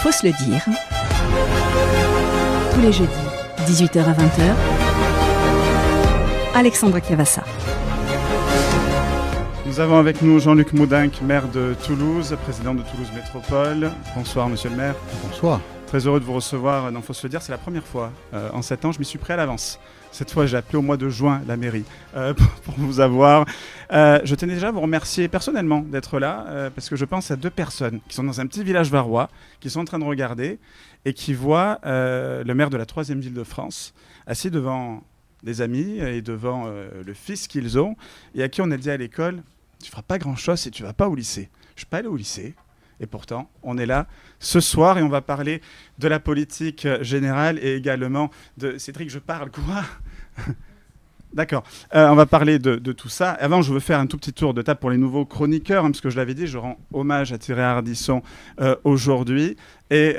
Faut se le dire. Tous les jeudis, 18h à 20h. Alexandra Cavassa. Nous avons avec nous Jean-Luc Moudenc, maire de Toulouse, président de Toulouse Métropole. Bonsoir monsieur le maire. Bonsoir. Très heureux de vous recevoir. Non, faut se le dire, c'est la première fois. En 7 ans, je m'y suis pris à l'avance. Cette fois, j'ai appelé au mois de juin la mairie pour vous avoir. Je tenais déjà à vous remercier personnellement d'être là, parce que je pense à 2 personnes qui sont dans un petit village varois, qui sont en train de regarder et qui voient le maire de la 3e ville de France assis devant des amis et devant le fils qu'ils ont et à qui on a dit à l'école « Tu feras pas grand-chose si tu vas pas au lycée ». Je suis pas allé au lycée. Et pourtant, on est là ce soir et on va parler de la politique générale et également de... Cédric, je parle quoi ? D'accord. On va parler de tout ça. Avant, je veux faire un tout petit tour de table pour les nouveaux chroniqueurs, parce que je l'avais dit, je rends hommage à Thierry Ardisson aujourd'hui. Et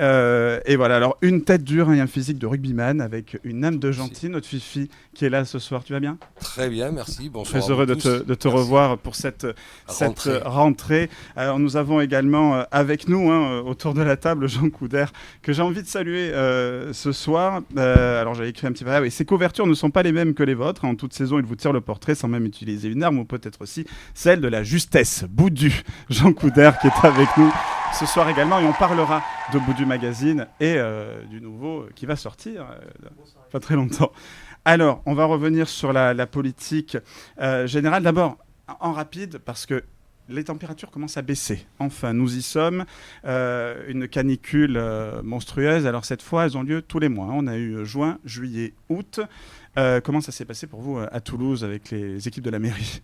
voilà, alors une tête dure et un physique de rugbyman avec une âme de gentil, notre Fifi qui est là ce soir. Tu vas bien ? Très bien, merci. Bonsoir. Très heureux de te revoir pour cette rentrée. Alors, nous avons également avec nous, autour de la table, Jean Coudert, que j'ai envie de saluer ce soir. Alors j'avais écrit un petit peu. Oui, ces couvertures ne sont pas les mêmes que les vôtres. En toute saison, il vous tire le portrait sans même utiliser une arme, ou peut-être aussi celle de la justesse. Boudu, Jean Coudert qui est avec nous ce soir également, et on parlera de Boudu Magazine et du nouveau qui va sortir pas très longtemps. Alors, on va revenir sur la politique générale. D'abord, en rapide, parce que les températures commencent à baisser. Enfin, nous y sommes. Une canicule monstrueuse. Alors, cette fois, elles ont lieu tous les mois. On a eu juin, juillet, août. Comment ça s'est passé pour vous à Toulouse avec les équipes de la mairie ?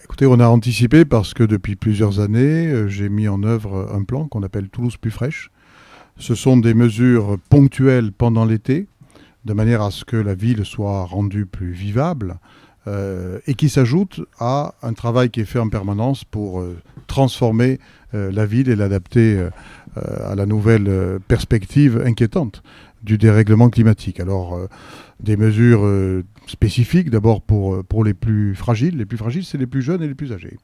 Écoutez, on a anticipé parce que depuis plusieurs années, j'ai mis en œuvre un plan qu'on appelle Toulouse plus fraîche. Ce sont des mesures ponctuelles pendant l'été, de manière à ce que la ville soit rendue plus vivable, et qui s'ajoutent à un travail qui est fait en permanence pour transformer la ville et l'adapter à la nouvelle perspective inquiétante du dérèglement climatique. Alors, des mesures spécifiques, d'abord pour les plus fragiles. Les plus fragiles, c'est les plus jeunes et les plus âgés.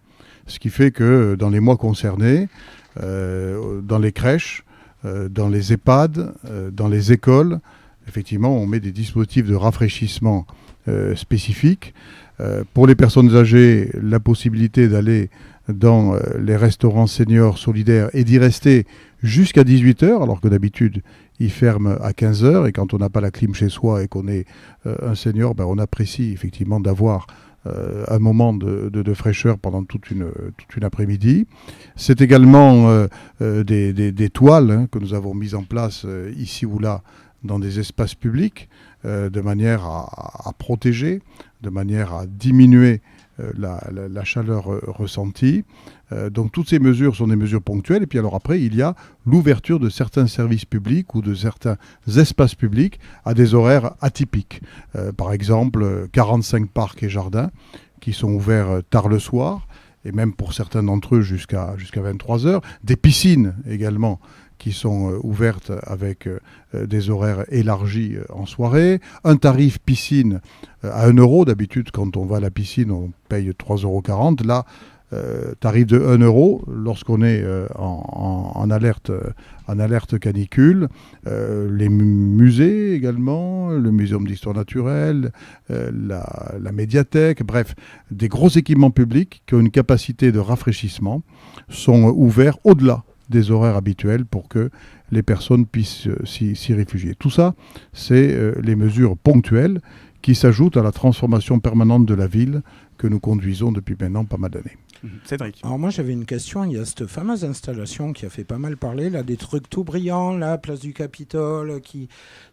Ce qui fait que dans les mois concernés, dans les crèches, dans les EHPAD, dans les écoles, effectivement, on met des dispositifs de rafraîchissement spécifiques. Pour les personnes âgées, la possibilité d'aller dans les restaurants seniors solidaires et d'y rester jusqu'à 18h, alors que d'habitude, ils ferment à 15h. Et quand on n'a pas la clim chez soi et qu'on est un senior, on apprécie effectivement d'avoir un moment de fraîcheur pendant toute une après-midi. C'est également des toiles que nous avons mises en place ici ou là dans des espaces publics, de manière à protéger, de manière à diminuer la chaleur ressentie. Donc toutes ces mesures sont des mesures ponctuelles. Et puis alors après, il y a l'ouverture de certains services publics ou de certains espaces publics à des horaires atypiques. Par exemple, 45 parcs et jardins qui sont ouverts tard le soir, et même pour certains d'entre eux jusqu'à 23h. Des piscines également qui sont ouvertes avec des horaires élargis en soirée. Un tarif piscine à 1 €. D'habitude, quand on va à la piscine, on paye 3,40 €. Là, tarif de 1 € lorsqu'on est en alerte canicule. Les musées également, le Muséum d'histoire naturelle, la médiathèque, bref, des gros équipements publics qui ont une capacité de rafraîchissement sont ouverts au-delà des horaires habituels pour que les personnes puissent s'y réfugier. Tout ça, c'est les mesures ponctuelles qui s'ajoutent à la transformation permanente de la ville que nous conduisons depuis maintenant pas mal d'années. Cédric. Alors moi j'avais une question, il y a cette fameuse installation qui a fait pas mal parler, là, des trucs tout brillants, là, place du Capitole,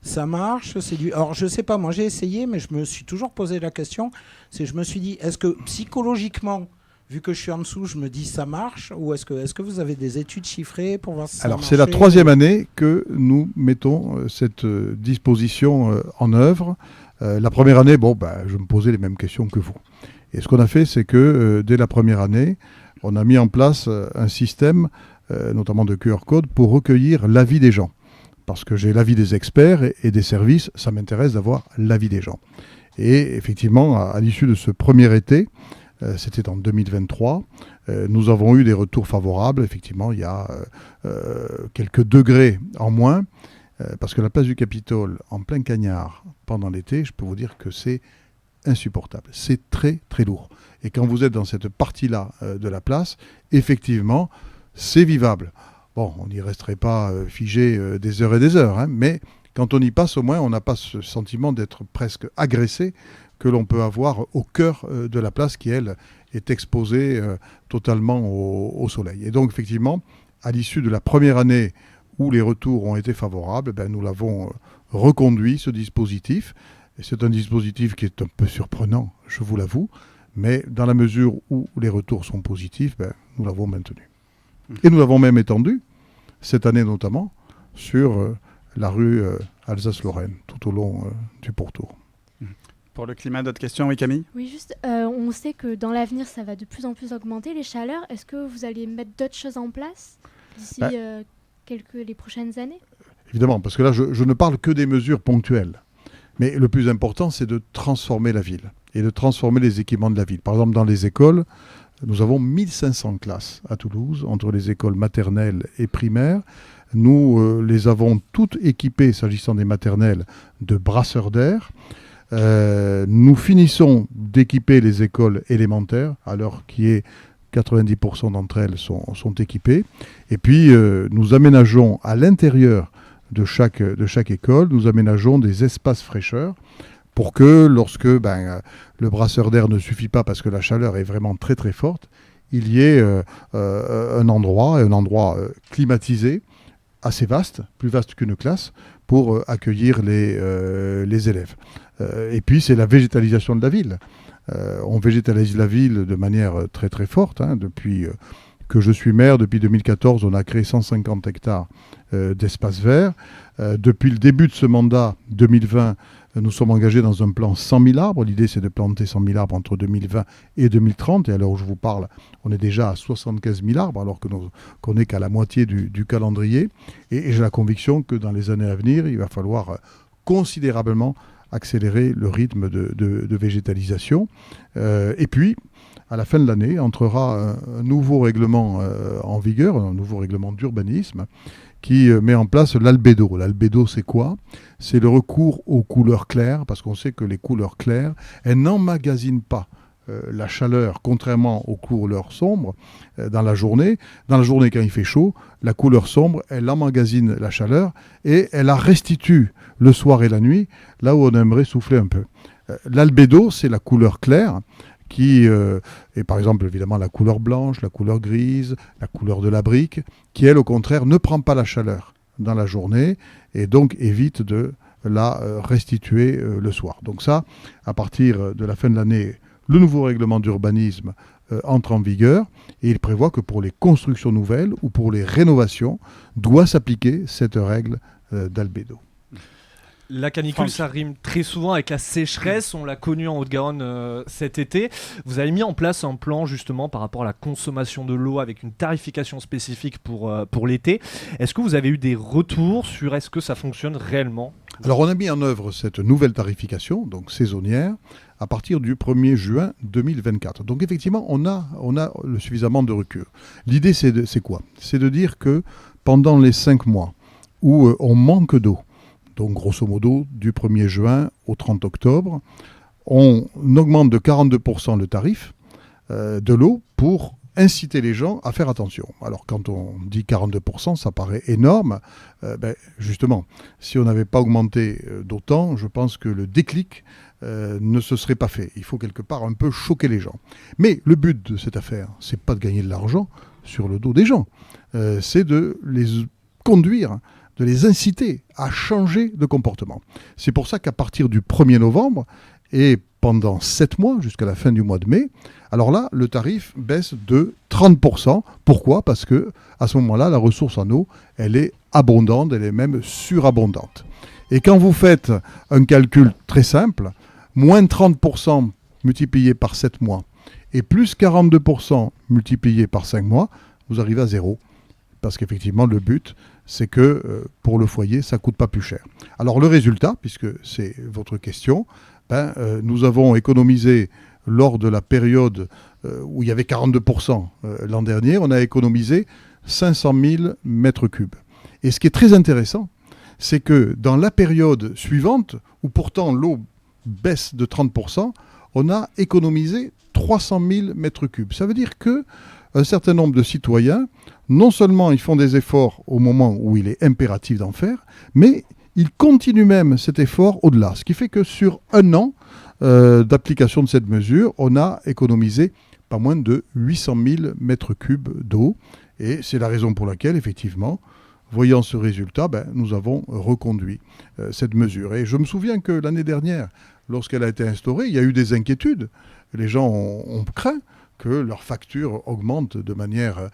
ça marche, Alors je sais pas, moi j'ai essayé, mais je me suis toujours posé la question, je me suis dit, est-ce que psychologiquement, vu que je suis en dessous, je me dis ça marche, ou est-ce que vous avez des études chiffrées pour voir si ça marche ? Alors c'est la 3e année que nous mettons cette disposition en œuvre. La première année, je me posais les mêmes questions que vous. Et ce qu'on a fait, c'est que dès la première année, on a mis en place un système, notamment de QR code, pour recueillir l'avis des gens. Parce que j'ai l'avis des experts et des services, ça m'intéresse d'avoir l'avis des gens. Et effectivement, à l'issue de ce premier été, C'était en 2023. Nous avons eu des retours favorables. Effectivement, il y a quelques degrés en moins. Parce que la place du Capitole, en plein cagnard, pendant l'été, je peux vous dire que c'est insupportable. C'est très, très lourd. Et quand vous êtes dans cette partie-là de la place, effectivement, c'est vivable. Bon, on n'y resterait pas figé des heures et des heures, hein, mais quand on y passe, au moins, on n'a pas ce sentiment d'être presque agressé que l'on peut avoir au cœur de la place qui, elle, est exposée totalement au soleil. Et donc, effectivement, à l'issue de la première année où les retours ont été favorables, nous l'avons reconduit, ce dispositif. Et c'est un dispositif qui est un peu surprenant, je vous l'avoue, mais dans la mesure où les retours sont positifs, nous l'avons maintenu. Et nous l'avons même étendu, cette année notamment, sur la rue Alsace-Lorraine, tout au long du pourtour. Pour le climat, d'autres questions? Oui, Camille? Oui, juste, on sait que dans l'avenir, ça va de plus en plus augmenter, les chaleurs. Est-ce que vous allez mettre d'autres choses en place d'ici les prochaines années? Évidemment, parce que là, je ne parle que des mesures ponctuelles. Mais le plus important, c'est de transformer la ville et de transformer les équipements de la ville. Par exemple, dans les écoles, nous avons 1500 classes à Toulouse, entre les écoles maternelles et primaires. Nous les avons toutes équipées, s'agissant des maternelles, de brasseurs d'air. Nous finissons d'équiper les écoles élémentaires, à l'heure qui est 90% d'entre elles sont équipées. Et puis, nous aménageons à l'intérieur de chaque école, nous aménageons des espaces fraîcheurs pour que lorsque le brasseur d'air ne suffit pas parce que la chaleur est vraiment très très forte, il y ait un endroit climatisé, assez vaste, plus vaste qu'une classe, pour accueillir les élèves. Et puis c'est la végétalisation de la ville. On végétalise la ville de manière très très forte. Depuis que je suis maire, depuis 2014, on a créé 150 hectares d'espaces verts. Depuis le début de ce mandat, 2020, nous sommes engagés dans un plan 100 000 arbres. L'idée, c'est de planter 100 000 arbres entre 2020 et 2030. Et à l'heure où je vous parle, on est déjà à 75 000 arbres, alors qu'on n'est qu'à la moitié du calendrier. Et j'ai la conviction que dans les années à venir, il va falloir considérablement accélérer le rythme de végétalisation. Et puis, à la fin de l'année, entrera un nouveau règlement en vigueur, un nouveau règlement d'urbanisme, qui met en place l'albédo. L'albédo, c'est quoi? C'est le recours aux couleurs claires, parce qu'on sait que les couleurs claires, elles n'emmagasinent pas la chaleur, contrairement aux couleurs sombres dans la journée. Dans la journée, quand il fait chaud, la couleur sombre, elle emmagasine la chaleur et elle la restitue le soir et la nuit, là où on aimerait souffler un peu. L'albédo, c'est la couleur claire, qui est par exemple évidemment la couleur blanche, la couleur grise, la couleur de la brique, qui elle au contraire ne prend pas la chaleur dans la journée et donc évite de la restituer le soir. Donc ça, à partir de la fin de l'année, le nouveau règlement d'urbanisme entre en vigueur et il prévoit que pour les constructions nouvelles ou pour les rénovations, doit s'appliquer cette règle d'albédo. La canicule, ça rime très souvent avec la sécheresse. On l'a connu en Haute-Garonne cet été. Vous avez mis en place un plan justement par rapport à la consommation de l'eau avec une tarification spécifique pour l'été. Est-ce que vous avez eu des retours sur est-ce que ça fonctionne réellement? Alors on a mis en œuvre cette nouvelle tarification, donc saisonnière, à partir du 1er juin 2024. Donc effectivement, on a suffisamment de recul. L'idée, c'est quoi? C'est de dire que pendant les 5 mois où on manque d'eau, donc grosso modo du 1er juin au 30 octobre, on augmente de 42% le tarif de l'eau pour inciter les gens à faire attention. Alors quand on dit 42%, ça paraît énorme. Justement, si on n'avait pas augmenté d'autant, je pense que le déclic ne se serait pas fait. Il faut quelque part un peu choquer les gens. Mais le but de cette affaire, c'est pas de gagner de l'argent sur le dos des gens. C'est de les conduire, de les inciter à changer de comportement. C'est pour ça qu'à partir du 1er novembre et pendant 7 mois, jusqu'à la fin du mois de mai, alors là, le tarif baisse de 30%. Pourquoi? Parce que à ce moment-là, la ressource en eau, elle est abondante, elle est même surabondante. Et quand vous faites un calcul très simple, moins 30% multiplié par 7 mois et plus 42% multiplié par 5 mois, vous arrivez à 0. Parce qu'effectivement, le but, c'est que pour le foyer, ça ne coûte pas plus cher. Alors le résultat, puisque c'est votre question, nous avons économisé lors de la période où il y avait 42% l'an dernier, on a économisé 500 000 mètres cubes. Et ce qui est très intéressant, c'est que dans la période suivante, où pourtant l'eau baisse de 30%, on a économisé 300 000 mètres cubes. Ça veut dire qu'un certain nombre de citoyens, non seulement ils font des efforts au moment où il est impératif d'en faire, mais ils continuent même cet effort au-delà. Ce qui fait que sur un an d'application de cette mesure, on a économisé pas moins de 800 000 mètres cubes d'eau. Et c'est la raison pour laquelle, effectivement, voyant ce résultat, nous avons reconduit cette mesure. Et je me souviens que l'année dernière, lorsqu'elle a été instaurée, il y a eu des inquiétudes. Les gens ont craint que leur facture augmente de manière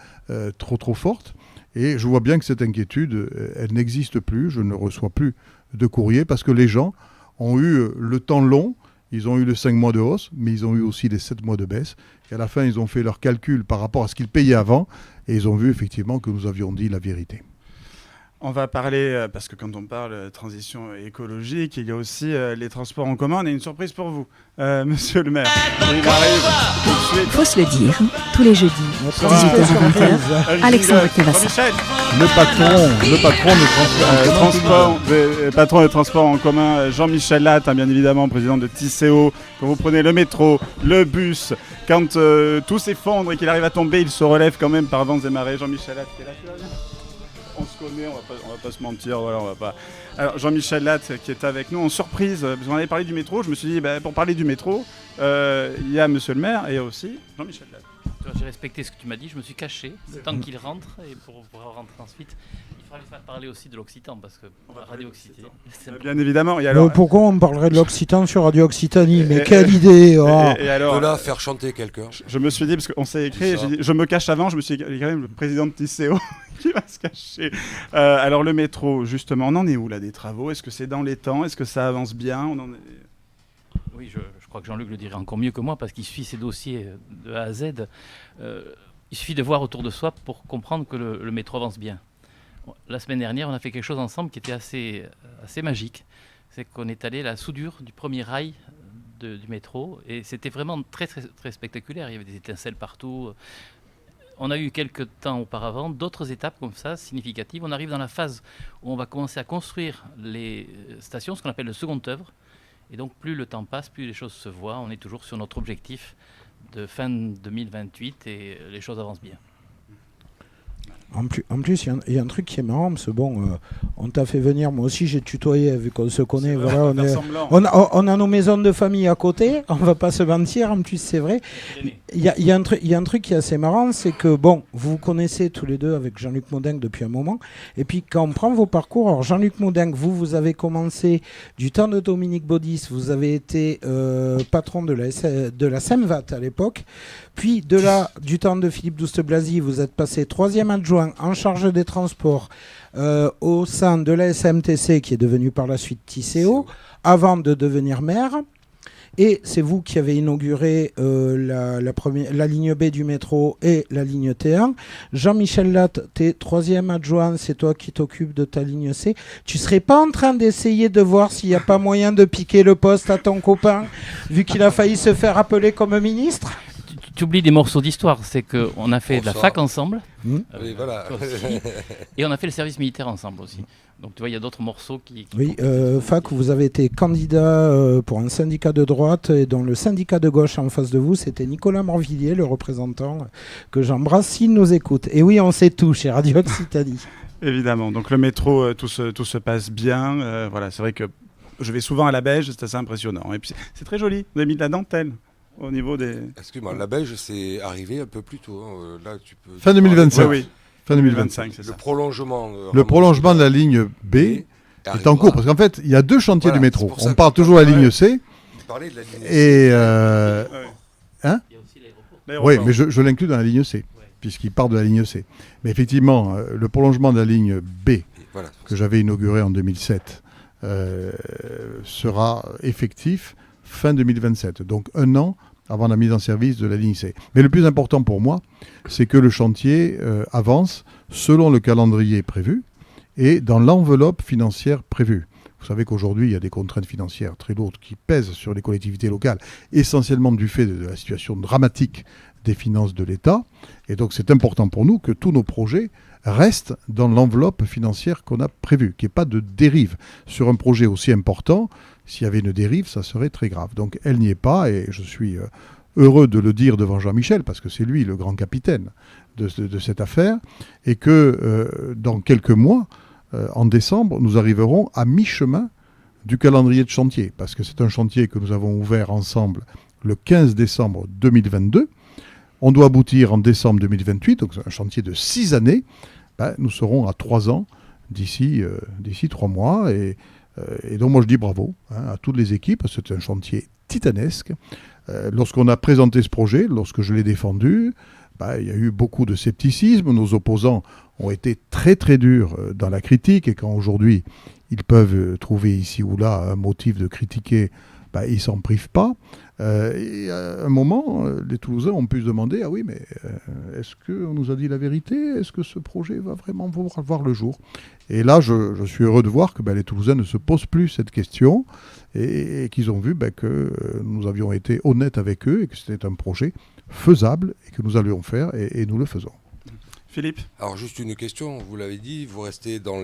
trop forte. Et je vois bien que cette inquiétude, elle n'existe plus. Je ne reçois plus de courrier parce que les gens ont eu le temps long. Ils ont eu les 5 mois de hausse, mais ils ont eu aussi les 7 mois de baisse. Et à la fin, ils ont fait leur calcul par rapport à ce qu'ils payaient avant. Et ils ont vu effectivement que nous avions dit la vérité. On va parler, parce que quand on parle transition écologique, il y a aussi les transports en commun. On a une surprise pour vous, monsieur le maire. Il arrive tout de suite. Faut se le dire, tous les jeudis, 18h-20h, Alexandre Cavassa. Jean-Michel, Le patron de transport en commun, Jean-Michel Latte, bien évidemment, président de Tisséo. Quand vous prenez le métro, le bus, quand tout s'effondre et qu'il arrive à tomber, il se relève quand même par vents et marées. Jean-Michel Latte, qui est là, tu vas bien ? On se connaît, on va pas se mentir, voilà, on va pas. Alors Jean-Michel Latte qui est avec nous en surprise, parce qu'on avait parlé du métro, je me suis dit pour parler du métro, il y a monsieur le maire et il y a aussi Jean-Michel Latte. J'ai respecté ce que tu m'as dit, je me suis caché le temps qu'il rentre et pour pouvoir rentrer ensuite. Il faudra lui faire parler aussi de l'Occitan parce que la radio Occitanie. Bien évidemment. Et alors, pourquoi on parlerait de l'Occitan sur Radio Occitanie? Mais quelle idée! Et alors, de là, faire chanter quelqu'un. Je me suis dit, parce qu'on s'est écrit, j'ai dit, je me cache avant, je me suis dit, il y a quand même le président de Tisséo qui va se cacher. Alors le métro, justement, on en est où là des travaux? Est-ce que c'est dans les temps? Est-ce que ça avance bien? Oui, je crois que Jean-Luc le dirait encore mieux que moi parce qu'il suit ces dossiers de A à Z. Il suffit de voir autour de soi pour comprendre que le métro avance bien. La semaine dernière, on a fait quelque chose ensemble qui était assez magique. C'est qu'on est allé à la soudure du premier rail du métro et c'était vraiment très, très, très spectaculaire. Il y avait des étincelles partout. On a eu quelques temps auparavant d'autres étapes comme ça, significatives. On arrive dans la phase où on va commencer à construire les stations, ce qu'on appelle le second œuvre. Et donc, plus le temps passe, plus les choses se voient. On est toujours sur notre objectif de fin 2028 et les choses avancent bien. En plus, il y a un truc qui est marrant, parce que on t'a fait venir, moi aussi j'ai tutoyé, vu qu'on se connaît. Voilà, on a nos maisons de famille à côté, on va pas se mentir, en plus c'est vrai. Il y a un truc qui est assez marrant, c'est que vous vous connaissez tous les deux avec Jean-Luc Modingue depuis un moment, et puis quand on prend vos parcours, alors Jean-Luc Modingue, vous avez commencé du temps de Dominique Baudis, vous avez été patron de la SEMVAT à l'époque, puis du temps de Philippe Douste-Blazy, vous êtes passé 3e adjoint en charge des transports au sein de la SMTC qui est devenue par la suite Tisséo avant de devenir maire. Et c'est vous qui avez inauguré la ligne B du métro et la ligne T1. Jean-Michel Latte, t'es 3e adjoint, c'est toi qui t'occupes de ta ligne C. Tu serais pas en train d'essayer de voir s'il n'y a pas moyen de piquer le poste à ton copain, vu qu'il a failli se faire appeler comme ministre? Tu oublies des morceaux d'histoire, c'est qu'on a fait de la fac ensemble, Oui, voilà. et on a fait le service militaire ensemble aussi. Donc tu vois, il y a d'autres morceaux qui oui, fac, vous avez été candidat pour un syndicat de droite, et dans le syndicat de gauche en face de vous, c'était Nicolas Morvillier, le représentant, que j'embrasse s'il nous écoute. Et oui, on sait tout chez Radio Occitanie. Évidemment, donc le métro, tout se passe bien. Voilà, c'est vrai que je vais souvent à la Beige, c'est assez impressionnant. Et puis c'est très joli, vous avez mis de la dentelle. Au niveau des... Excuse-moi, la Beige, c'est arrivé un peu plus tôt. Hein. Là, tu peux... Fin 2025. Oui. Fin 2025, c'est ça. Le prolongement. Le prolongement de la ligne B est en cours. Parce qu'en fait, il y a 2 chantiers du métro. On part toujours à la ligne C. Tu parlais de la ligne C. Et... Il y a aussi l'aéroport. Oui, mais je l'inclus dans la ligne C, puisqu'il part de la ligne C. Mais effectivement, le prolongement de la ligne B, que j'avais inauguré en 2007, sera effectif fin 2027, donc 1 an avant la mise en service de la ligne C. Mais le plus important pour moi, c'est que le chantier avance selon le calendrier prévu et dans l'enveloppe financière prévue. Vous savez qu'aujourd'hui, il y a des contraintes financières très lourdes qui pèsent sur les collectivités locales, essentiellement du fait de la situation dramatique des finances de l'État. Et donc, c'est important pour nous que tous nos projets restent dans l'enveloppe financière qu'on a prévue, qu'il n'y ait pas de dérive. Sur un projet aussi important, s'il y avait une dérive, ça serait très grave. Donc, elle n'y est pas, et je suis heureux de le dire devant Jean-Michel, parce que c'est lui le grand capitaine de cette affaire, et que dans quelques mois, en décembre, nous arriverons à mi-chemin du calendrier de chantier, parce que c'est un chantier que nous avons ouvert ensemble le 15 décembre 2022. On doit aboutir en décembre 2028, donc c'est un chantier de 6 années. Nous serons à 3 ans d'ici 3 mois. Et donc moi je dis bravo à toutes les équipes, c'est un chantier titanesque. Lorsqu'on a présenté ce projet, lorsque je l'ai défendu, il y a eu beaucoup de scepticisme. Nos opposants ont été très très durs dans la critique, et quand aujourd'hui ils peuvent trouver ici ou là un motif de critiquer, ils ne s'en privent pas. Et à un moment, les Toulousains ont pu se demander, ah oui, mais est-ce qu'on nous a dit la vérité? Est-ce que ce projet va vraiment voir le jour? Et là, je suis heureux de voir que les Toulousains ne se posent plus cette question, et qu'ils ont vu que nous avions été honnêtes avec eux, et que c'était un projet faisable, et que nous allions faire, et nous le faisons. Philippe? Alors juste une question, vous l'avez dit, vous restez dans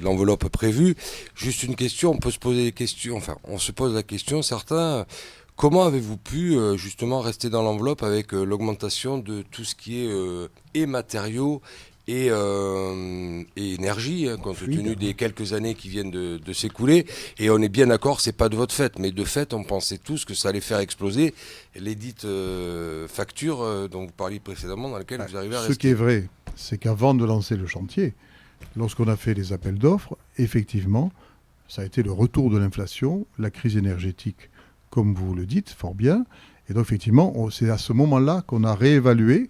l'enveloppe prévue. Juste une question, on peut se poser des questions, on se pose la question, certains, comment avez-vous pu justement rester dans l'enveloppe avec l'augmentation de tout ce qui est et matériaux et énergie, compte tenu des quelques années qui viennent de s'écouler. Et on est bien d'accord, c'est pas de votre fait, mais de fait, on pensait tous que ça allait faire exploser les dites factures dont vous parliez précédemment, dans lesquelles vous arrivez à rester. Ce qui est vrai, c'est qu'avant de lancer le chantier, lorsqu'on a fait les appels d'offres, effectivement, ça a été le retour de l'inflation, la crise énergétique, comme vous le dites fort bien. Et donc, effectivement, c'est à ce moment-là qu'on a réévalué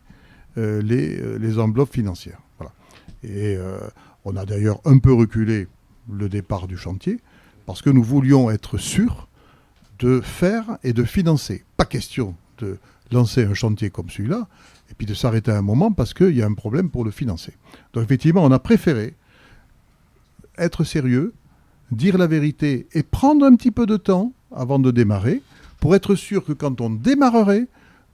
les enveloppes financières. Voilà. Et on a d'ailleurs un peu reculé le départ du chantier, parce que nous voulions être sûrs de faire et de financer. Pas question de lancer un chantier comme celui-là, et puis de s'arrêter à un moment parce qu'il y a un problème pour le financer. Donc effectivement, on a préféré être sérieux, dire la vérité et prendre un petit peu de temps avant de démarrer, pour être sûr que quand on démarrerait,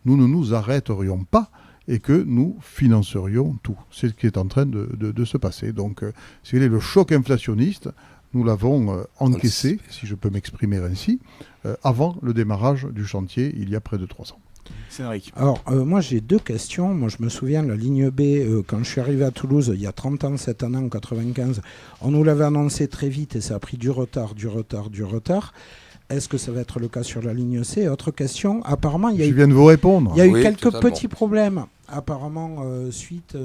nous ne nous arrêterions pas et que nous financerions tout. C'est ce qui est en train de se passer. Donc, c'est le choc inflationniste, nous l'avons encaissé, si je peux m'exprimer ainsi, avant le démarrage du chantier, il y a près de 3 ans. C'est Eric. Alors, moi, j'ai 2 questions. Moi, je me souviens, la ligne B, quand je suis arrivé à Toulouse, il y a 30 ans, cette année, en 95, on nous l'avait annoncé très vite et ça a pris du retard. Est-ce que ça va être le cas sur la ligne C? Autre question. Apparemment, il y a je viens de vous répondre. Il y a eu quelques petits problèmes. Apparemment, suite...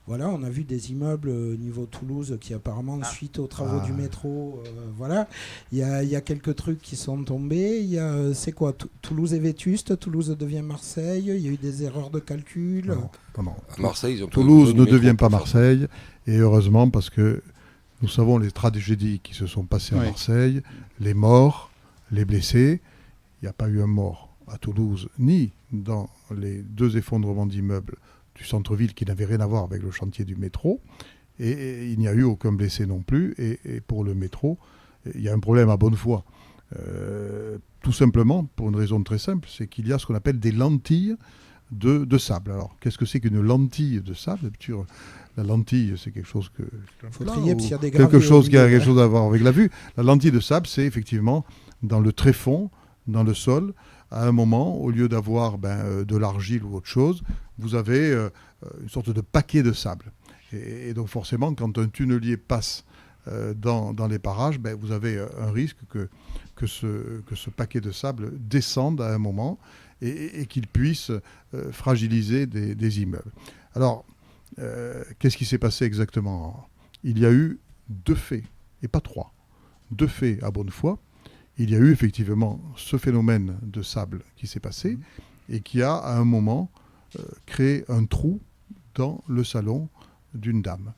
voilà, on a vu des immeubles niveau Toulouse qui apparemment, suite aux travaux du métro, voilà, il y a quelques trucs qui sont tombés. C'est quoi, Toulouse est vétuste, Toulouse devient Marseille, il y a eu des erreurs de calcul. Non. Marseille, ils ont Toulouse ne devient pas Marseille, et heureusement, parce que nous savons les tragédies qui se sont passées à Marseille, les morts, les blessés. Il n'y a pas eu un mort à Toulouse, ni dans les 2 effondrements d'immeubles du centre-ville qui n'avait rien à voir avec le chantier du métro, et il n'y a eu aucun blessé non plus, et pour le métro, il y a un problème à bonne foi. Tout simplement, pour une raison très simple, c'est qu'il y a ce qu'on appelle des lentilles de sable. Alors, qu'est-ce que c'est qu'une lentille de sable? La lentille, c'est quelque chose que... Faut trier, parce qu'il y a des quelque chose qui a quelque chose à voir avec la vue. La lentille de sable, c'est effectivement dans le tréfonds, dans le sol, à un moment, au lieu d'avoir de l'argile ou autre chose, vous avez une sorte de paquet de sable. Et donc forcément, quand un tunnelier passe dans les parages, vous avez un risque que ce paquet de sable descende à un moment et qu'il puisse fragiliser des immeubles. Alors, qu'est-ce qui s'est passé exactement? Il y a eu 2 faits, et pas 3. 2 faits à bonne foi. Il y a eu effectivement ce phénomène de sable qui s'est passé et qui a, à un moment, créé un trou dans le salon d'une dame.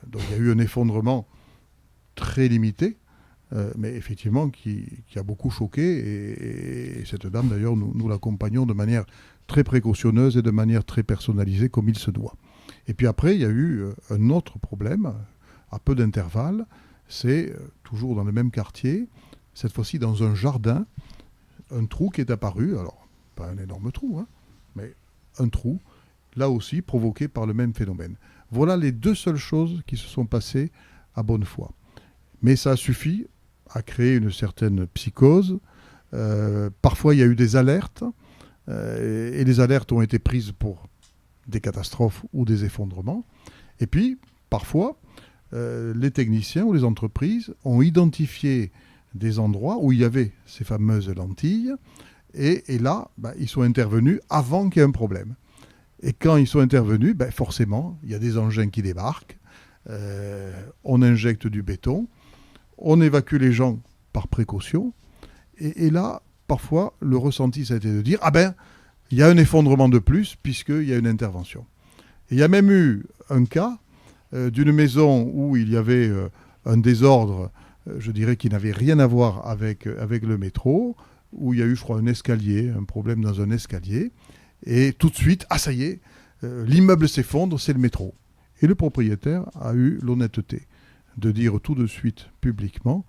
Donc il y a eu un effondrement très limité, mais effectivement qui a beaucoup choqué. Et cette dame, d'ailleurs, nous l'accompagnons de manière très précautionneuse et de manière très personnalisée, comme il se doit. Et puis après, il y a eu un autre problème, à peu d'intervalle, c'est toujours dans le même quartier, cette fois-ci dans un jardin, un trou qui est apparu, alors pas un énorme trou, hein, mais un trou, là aussi provoqué par le même phénomène. Voilà les deux seules choses qui se sont passées à Bonnefoy. Mais ça a suffi à créer une certaine psychose. Parfois, il y a eu des alertes, et les alertes ont été prises pour des catastrophes ou des effondrements. Et puis, parfois, les techniciens ou les entreprises ont identifié des endroits où il y avait ces fameuses lentilles, et là, ils sont intervenus avant qu'il y ait un problème. Et quand ils sont intervenus, forcément, il y a des engins qui débarquent, on injecte du béton, on évacue les gens par précaution, et là, parfois, le ressenti, ça a été de dire, il y a un effondrement de plus, puisqu'il y a une intervention. Et il y a même eu un cas d'une maison où il y avait un désordre, je dirais, qui n'avait rien à voir avec le métro, où il y a eu, je crois, un problème dans un escalier, et tout de suite, ça y est, l'immeuble s'effondre, c'est le métro. Et le propriétaire a eu l'honnêteté de dire tout de suite publiquement,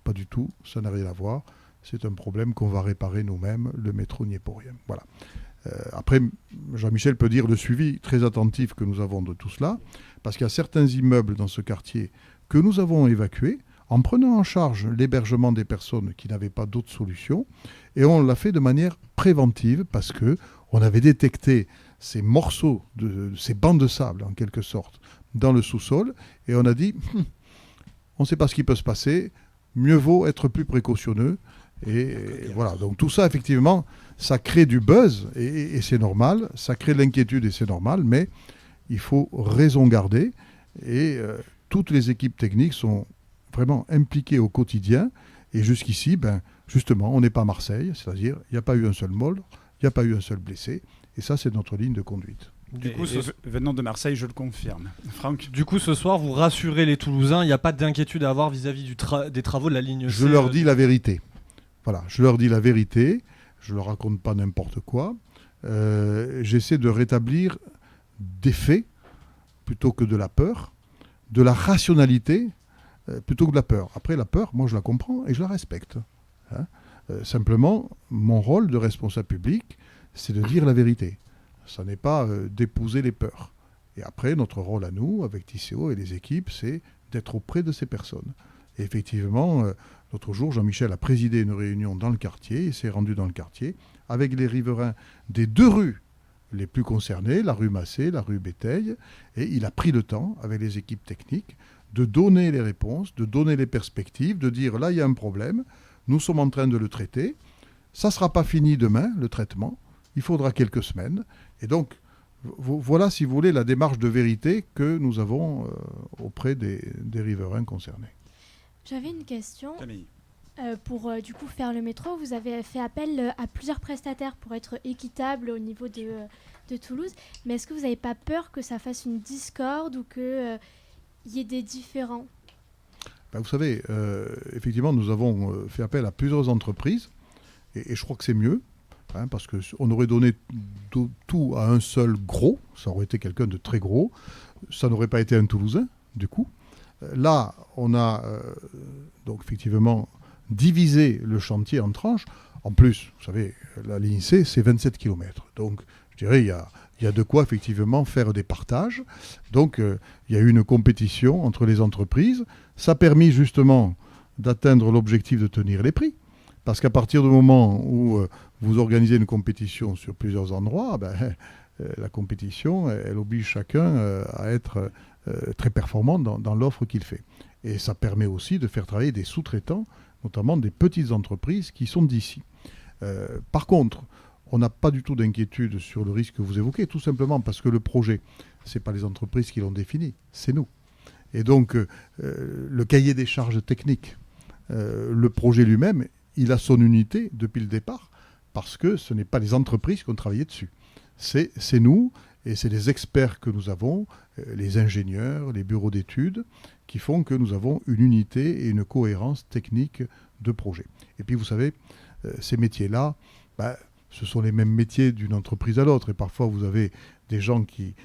pas du tout, ça n'a rien à voir, c'est un problème qu'on va réparer nous-mêmes, le métro n'y est pour rien. Voilà. Après, Jean-Michel peut dire le suivi très attentif que nous avons de tout cela, parce qu'il y a certains immeubles dans ce quartier que nous avons évacués, en prenant en charge l'hébergement des personnes qui n'avaient pas d'autre solution, et on l'a fait de manière préventive, parce qu'on avait détecté ces morceaux, ces bancs de sable, en quelque sorte, dans le sous-sol, et on a dit, on ne sait pas ce qui peut se passer, mieux vaut être plus précautionneux. Et voilà, donc tout ça, effectivement, ça crée du buzz, et c'est normal, ça crée de l'inquiétude, et c'est normal, mais il faut raison garder, et toutes les équipes techniques sont vraiment impliquées au quotidien, et jusqu'ici, justement, on n'est pas à Marseille, c'est-à-dire, il n'y a pas eu un seul mort, il n'y a pas eu un seul blessé, et ça, c'est notre ligne de conduite. Du coup, venant de Marseille, je le confirme. Franck ? Du coup, ce soir, vous rassurez les Toulousains, il n'y a pas d'inquiétude à avoir vis-à-vis des travaux de la ligne C. Je leur dis la vérité. Voilà, je leur dis la vérité, je ne leur raconte pas n'importe quoi. J'essaie de rétablir des faits plutôt que de la peur, de la rationalité plutôt que de la peur. Après, la peur, moi, je la comprends et je la respecte. Simplement, mon rôle de responsable public, c'est de dire la vérité. Ça n'est pas d'épouser les peurs. Et après, notre rôle à nous, avec TCO et les équipes, c'est d'être auprès de ces personnes. Et effectivement, l'autre jour, Jean-Michel a présidé une réunion dans le quartier, il s'est rendu dans le quartier, avec les riverains des deux rues les plus concernées, la rue Massé, la rue Béteille, et il a pris le temps, avec les équipes techniques, de donner les réponses, de donner les perspectives, de dire là, il y a un problème, nous sommes en train de le traiter, ça ne sera pas fini demain, le traitement, il faudra quelques semaines. Et donc, voilà, si vous voulez, la démarche de vérité que nous avons auprès des riverains concernés. J'avais une question. Camille. Pour du coup faire le métro, vous avez fait appel à plusieurs prestataires pour être équitable au niveau de Toulouse. Mais est-ce que vous n'avez pas peur que ça fasse une discorde ou qu'il y ait des différends ? Vous savez, effectivement, nous avons fait appel à plusieurs entreprises et je crois que c'est mieux. Parce qu'on aurait donné tout à un seul gros, ça aurait été quelqu'un de très gros, ça n'aurait pas été un Toulousain, du coup. Là, on a donc effectivement divisé le chantier en tranches. En plus, vous savez, la ligne C, c'est 27 km. Donc, je dirais, il y a de quoi effectivement faire des partages. Donc, il y a eu une compétition entre les entreprises. Ça a permis justement d'atteindre l'objectif de tenir les prix. Parce qu'à partir du moment où vous organisez une compétition sur plusieurs endroits, la compétition, elle oblige chacun à être très performant dans l'offre qu'il fait. Et ça permet aussi de faire travailler des sous-traitants, notamment des petites entreprises qui sont d'ici. Par contre, on n'a pas du tout d'inquiétude sur le risque que vous évoquez, tout simplement parce que le projet, ce n'est pas les entreprises qui l'ont défini, c'est nous. Et donc, le cahier des charges techniques, le projet lui-même, il a son unité depuis le départ, parce que ce n'est pas les entreprises qui ont travaillé dessus. C'est nous, et c'est les experts que nous avons, les ingénieurs, les bureaux d'études, qui font que nous avons une unité et une cohérence technique de projet. Et puis vous savez, ces métiers-là, ce sont les mêmes métiers d'une entreprise à l'autre. Et parfois vous avez des gens qui,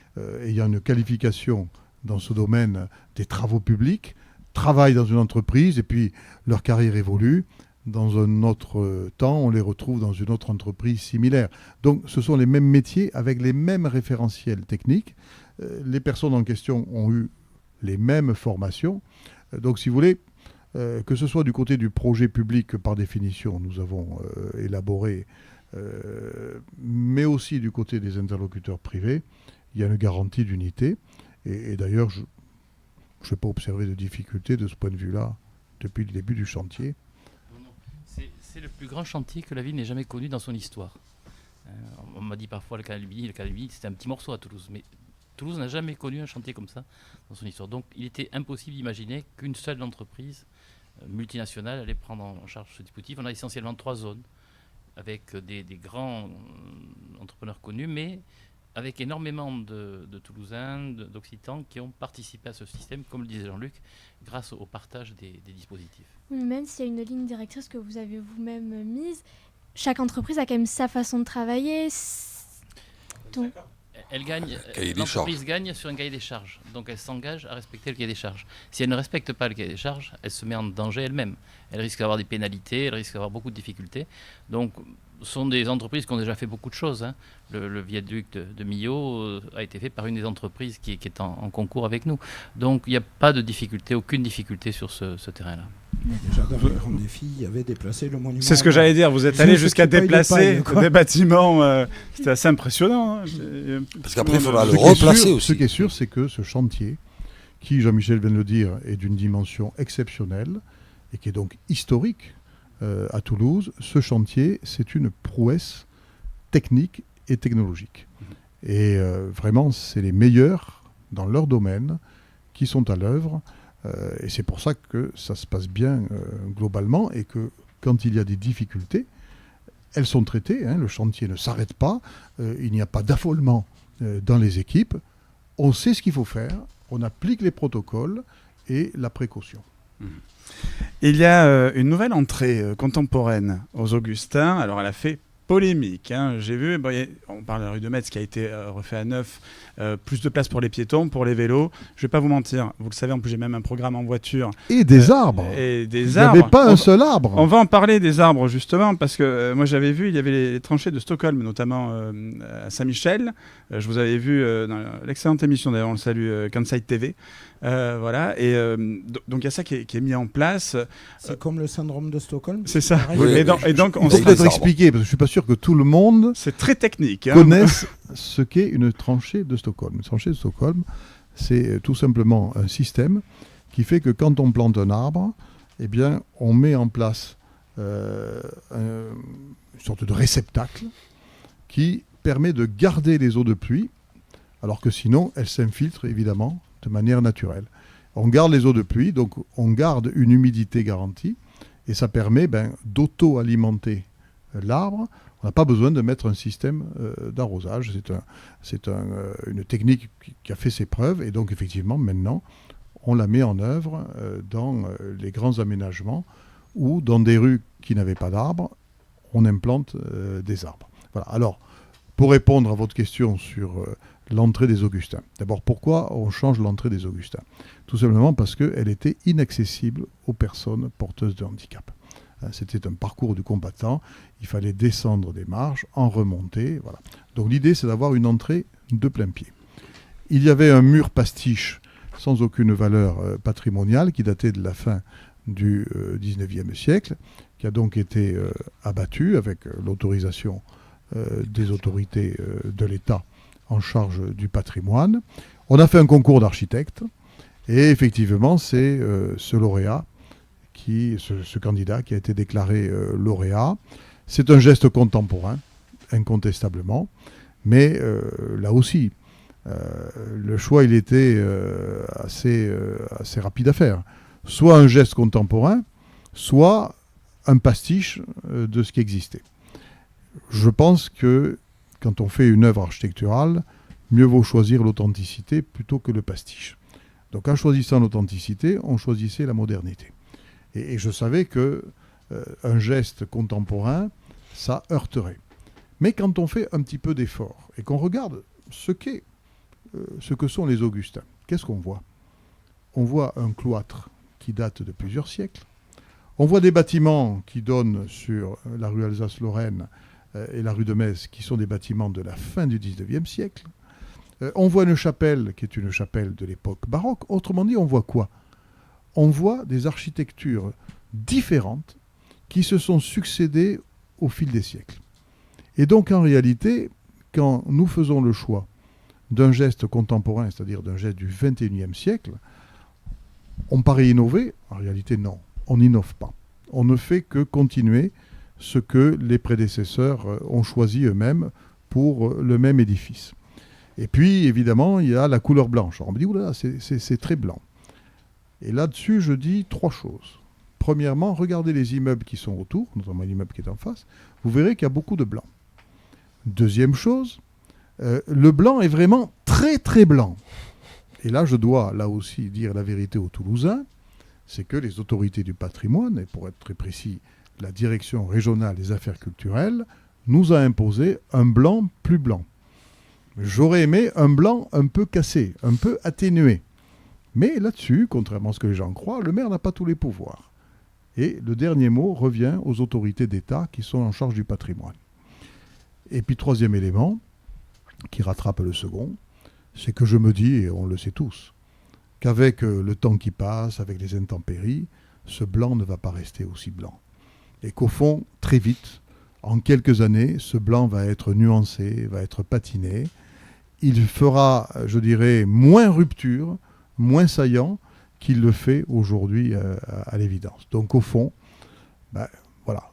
ayant une qualification dans ce domaine des travaux publics, travaillent dans une entreprise et puis leur carrière évolue. Dans un autre temps, on les retrouve dans une autre entreprise similaire. Donc ce sont les mêmes métiers avec les mêmes référentiels techniques. Les personnes en question ont eu les mêmes formations. Donc si vous voulez, que ce soit du côté du projet public que par définition nous avons élaboré, mais aussi du côté des interlocuteurs privés, il y a une garantie d'unité. Et d'ailleurs, je n'ai pas observé de difficulté de ce point de vue-là depuis le début du chantier. C'est le plus grand chantier que la ville n'ait jamais connu dans son histoire. On m'a dit parfois le canal Midi, c'était un petit morceau à Toulouse, mais Toulouse n'a jamais connu un chantier comme ça dans son histoire. Donc il était impossible d'imaginer qu'une seule entreprise multinationale allait prendre en charge ce dispositif. On a essentiellement 3 zones avec des grands entrepreneurs connus, mais avec énormément de Toulousains, d'Occitans qui ont participé à ce système, comme le disait Jean-Luc, grâce au partage des dispositifs. Même s'il y a une ligne directrice que vous avez vous-même mise, chaque entreprise a quand même sa façon de travailler. Donc... L'entreprise gagne sur un cahier des charges, donc elle s'engage à respecter le cahier des charges. Si elle ne respecte pas le cahier des charges, elle se met en danger elle-même. Elle risque d'avoir des pénalités, elle risque d'avoir beaucoup de difficultés. Donc, ce sont des entreprises qui ont déjà fait beaucoup de choses. Hein. Le viaduc de Millau a été fait par une des entreprises qui est en concours avec nous. Donc, il n'y a pas de difficulté, aucune difficulté sur ce terrain-là. Déjà dans le Grand Défi, il y avait déplacé le monument. C'est ce que j'allais dire, vous êtes allé jusqu'à déplacer des bâtiments, c'était assez impressionnant. Hein. Parce qu'après, il faudra le replacer aussi. Ce qui est sûr, c'est que ce chantier, qui, Jean-Michel vient de le dire, est d'une dimension exceptionnelle et qui est donc historique à Toulouse, ce chantier, c'est une prouesse technique et technologique. Et vraiment, c'est les meilleurs dans leur domaine qui sont à l'œuvre. Et c'est pour ça que ça se passe bien globalement et que quand il y a des difficultés, elles sont traitées. Hein, le chantier ne s'arrête pas. Il n'y a pas d'affolement dans les équipes. On sait ce qu'il faut faire. On applique les protocoles et la précaution. Il y a une nouvelle entrée contemporaine aux Augustins. Alors elle a fait polémique. Hein. J'ai vu, on parle de la rue de Metz qui a été refait à neuf, plus de place pour les piétons, pour les vélos. Je ne vais pas vous mentir, vous le savez, en plus j'ai même un programme en voiture. Et des arbres. Et des Il n'y arbres. avait pas un seul arbre. On va en parler des arbres justement, parce que moi j'avais vu, il y avait les tranchées de Stockholm, notamment à Saint-Michel. Je vous avais vu dans l'excellente émission, d'ailleurs on le salue, Kansai TV. Voilà, et donc il y a ça qui est mis en place. C'est comme le syndrome de Stockholm. C'est ça. Oui, et donc on peut peut-être expliquer, parce que je suis pas sûr que tout le monde c'est très technique. connaisse ce qu'est une tranchée de Stockholm. Une tranchée de Stockholm, c'est tout simplement un système qui fait que quand on plante un arbre, eh bien, on met en place une sorte de réceptacle qui permet de garder les eaux de pluie, alors que sinon, elles s'infiltrent évidemment de manière naturelle. On garde les eaux de pluie, donc on garde une humidité garantie, et ça permet d'auto-alimenter l'arbre. On n'a pas besoin de mettre un système d'arrosage. C'est une technique qui a fait ses preuves, et donc effectivement, maintenant, on la met en œuvre dans les grands aménagements ou dans des rues qui n'avaient pas d'arbres, on implante des arbres. Voilà. Alors, pour répondre à votre question sur l'entrée des Augustins. D'abord, pourquoi on change l'entrée des Augustins? Tout simplement parce qu'elle était inaccessible aux personnes porteuses de handicap. C'était un parcours du combattant, il fallait descendre des marches, en remonter, voilà. Donc l'idée, c'est d'avoir une entrée de plein pied. Il y avait un mur pastiche sans aucune valeur patrimoniale qui datait de la fin du 19e siècle, qui a donc été abattu avec l'autorisation des autorités de l'État en charge du patrimoine. On a fait un concours d'architectes et effectivement c'est ce lauréat, ce candidat qui a été déclaré lauréat. C'est un geste contemporain, incontestablement, mais là aussi, le choix il était assez rapide à faire. Soit un geste contemporain, soit un pastiche de ce qui existait. Je pense que quand on fait une œuvre architecturale, mieux vaut choisir l'authenticité plutôt que le pastiche. Donc en choisissant l'authenticité, on choisissait la modernité. Et je savais qu'un geste contemporain, ça heurterait. Mais quand on fait un petit peu d'effort et qu'on regarde ce que sont les Augustins, qu'est-ce qu'on voit? On voit un cloître qui datent de plusieurs siècles. On voit des bâtiments qui donnent sur la rue Alsace-Lorraine et la rue de Metz, qui sont des bâtiments de la fin du XIXe siècle. On voit une chapelle qui est une chapelle de l'époque baroque. Autrement dit, on voit quoi? On voit des architectures différentes qui se sont succédées au fil des siècles. Et donc, en réalité, quand nous faisons le choix d'un geste contemporain, c'est-à-dire d'un geste du XXIe siècle, on paraît innover. En réalité, non. On n'innove pas. On ne fait que continuer ce que les prédécesseurs ont choisi eux-mêmes pour le même édifice. Et puis, évidemment, il y a la couleur blanche. Alors, on me dit, oula, c'est très blanc. Et là-dessus, je dis 3 choses. Premièrement, regardez les immeubles qui sont autour, notamment l'immeuble qui est en face, vous verrez qu'il y a beaucoup de blanc. Deuxième chose, le blanc est vraiment très très blanc. Et là, je dois là aussi dire la vérité aux Toulousains, c'est que les autorités du patrimoine, et pour être très précis, la direction régionale des affaires culturelles, nous a imposé un blanc plus blanc. J'aurais aimé un blanc un peu cassé, un peu atténué. Mais là-dessus, contrairement à ce que les gens croient, le maire n'a pas tous les pouvoirs. Et le dernier mot revient aux autorités d'État qui sont en charge du patrimoine. Et puis, troisième élément, qui rattrape le second, c'est que je me dis, et on le sait tous, qu'avec le temps qui passe, avec les intempéries, ce blanc ne va pas rester aussi blanc. Et qu'au fond, très vite, en quelques années, ce blanc va être nuancé, va être patiné. Il fera, je dirais, moins rupture, moins saillant qu'il le fait aujourd'hui à l'évidence. Donc au fond, voilà,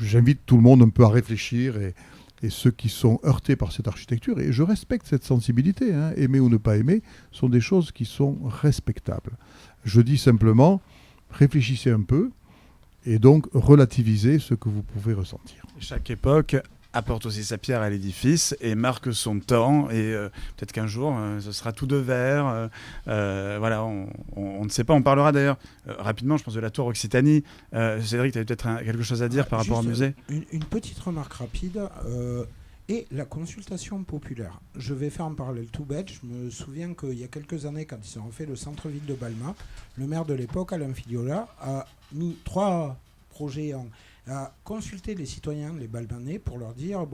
j'invite tout le monde un peu à réfléchir et ceux qui sont heurtés par cette architecture, et je respecte cette sensibilité, hein, aimer ou ne pas aimer, sont des choses qui sont respectables. Je dis simplement, réfléchissez un peu et donc relativisez ce que vous pouvez ressentir. Chaque époque apporte aussi sa pierre à l'édifice et marque son temps, et peut-être qu'un jour ce sera tout de vert, voilà, on ne sait pas. On parlera d'ailleurs rapidement, je pense, de la tour Occitanie. Cédric, tu avais peut-être quelque chose à dire par rapport au musée. Une petite remarque rapide, et la consultation populaire. Je vais faire un parallèle tout bête. Je me souviens qu'il y a quelques années, quand ils ont refait le centre-ville de Balma, le maire de l'époque, Alain Filiola, a mis 3 projets à consulter les citoyens, les Balmanais, pour leur dire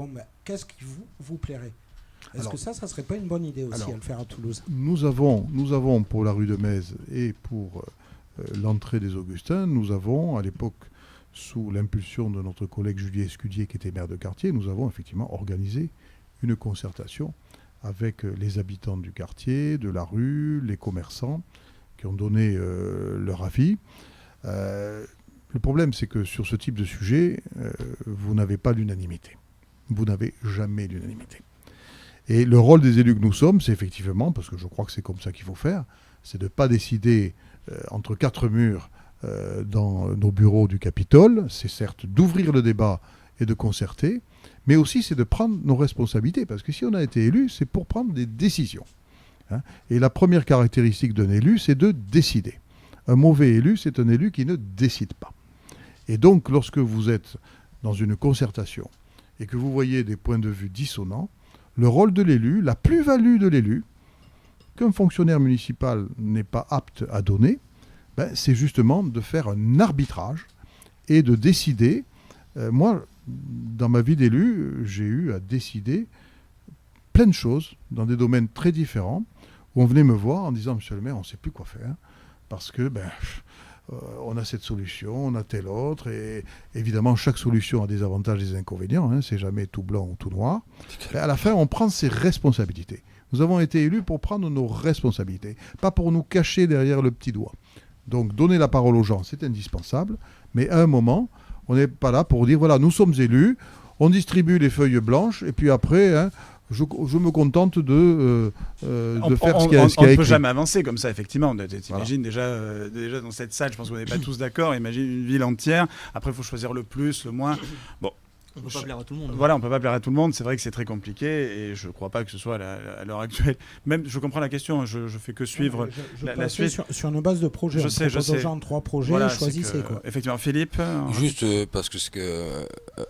qu'est-ce qui vous plairait. Est-ce que ça serait pas une bonne idée aussi à le faire à Toulouse? Nous avons pour la rue de Metz et pour l'entrée des Augustins, nous avons à l'époque, sous l'impulsion de notre collègue Julien Escudier qui était maire de quartier, nous avons effectivement organisé une concertation avec les habitants du quartier, de la rue, les commerçants qui ont donné leur avis. Le problème, c'est que sur ce type de sujet, vous n'avez pas l'unanimité. Vous n'avez jamais l'unanimité. Et le rôle des élus que nous sommes, c'est effectivement, parce que je crois que c'est comme ça qu'il faut faire, c'est de ne pas décider entre 4 murs dans nos bureaux du Capitole. C'est certes d'ouvrir le débat et de concerter, mais aussi c'est de prendre nos responsabilités. Parce que si on a été élu, c'est pour prendre des décisions. Hein. Et la première caractéristique d'un élu, c'est de décider. Un mauvais élu, c'est un élu qui ne décide pas. Et donc, lorsque vous êtes dans une concertation et que vous voyez des points de vue dissonants, le rôle de l'élu, la plus-value de l'élu, qu'un fonctionnaire municipal n'est pas apte à donner, c'est justement de faire un arbitrage et de décider. Moi, dans ma vie d'élu, j'ai eu à décider plein de choses dans des domaines très différents, où on venait me voir en disant « Monsieur le maire, on ne sait plus quoi faire, parce que on a cette solution, on a telle autre, et évidemment, chaque solution a des avantages et des inconvénients, hein, c'est jamais tout blanc ou tout noir. Et à la fin, on prend ses responsabilités. Nous avons été élus pour prendre nos responsabilités, pas pour nous cacher derrière le petit doigt. Donc, donner la parole aux gens, c'est indispensable, mais à un moment, on n'est pas là pour dire, voilà, nous sommes élus, on distribue les feuilles blanches, et puis après, je me contente de faire ce qu'il y a écrit. On ne peut jamais avancer comme ça, effectivement. T'imagines déjà dans cette salle, je pense qu'on n'est pas tous d'accord, imagine une ville entière, après il faut choisir le plus, le moins. Bon, On peut pas plaire à tout le monde. Voilà, on peut pas plaire à tout le monde. C'est vrai que c'est très compliqué et je crois pas que ce soit à l'heure actuelle. Même, je comprends la question. Je fais que suivre la suite sur une base de projet. Je sais. Aux gens 3 projets, voilà, choisissez quoi. Effectivement, Philippe. Juste parce que c'est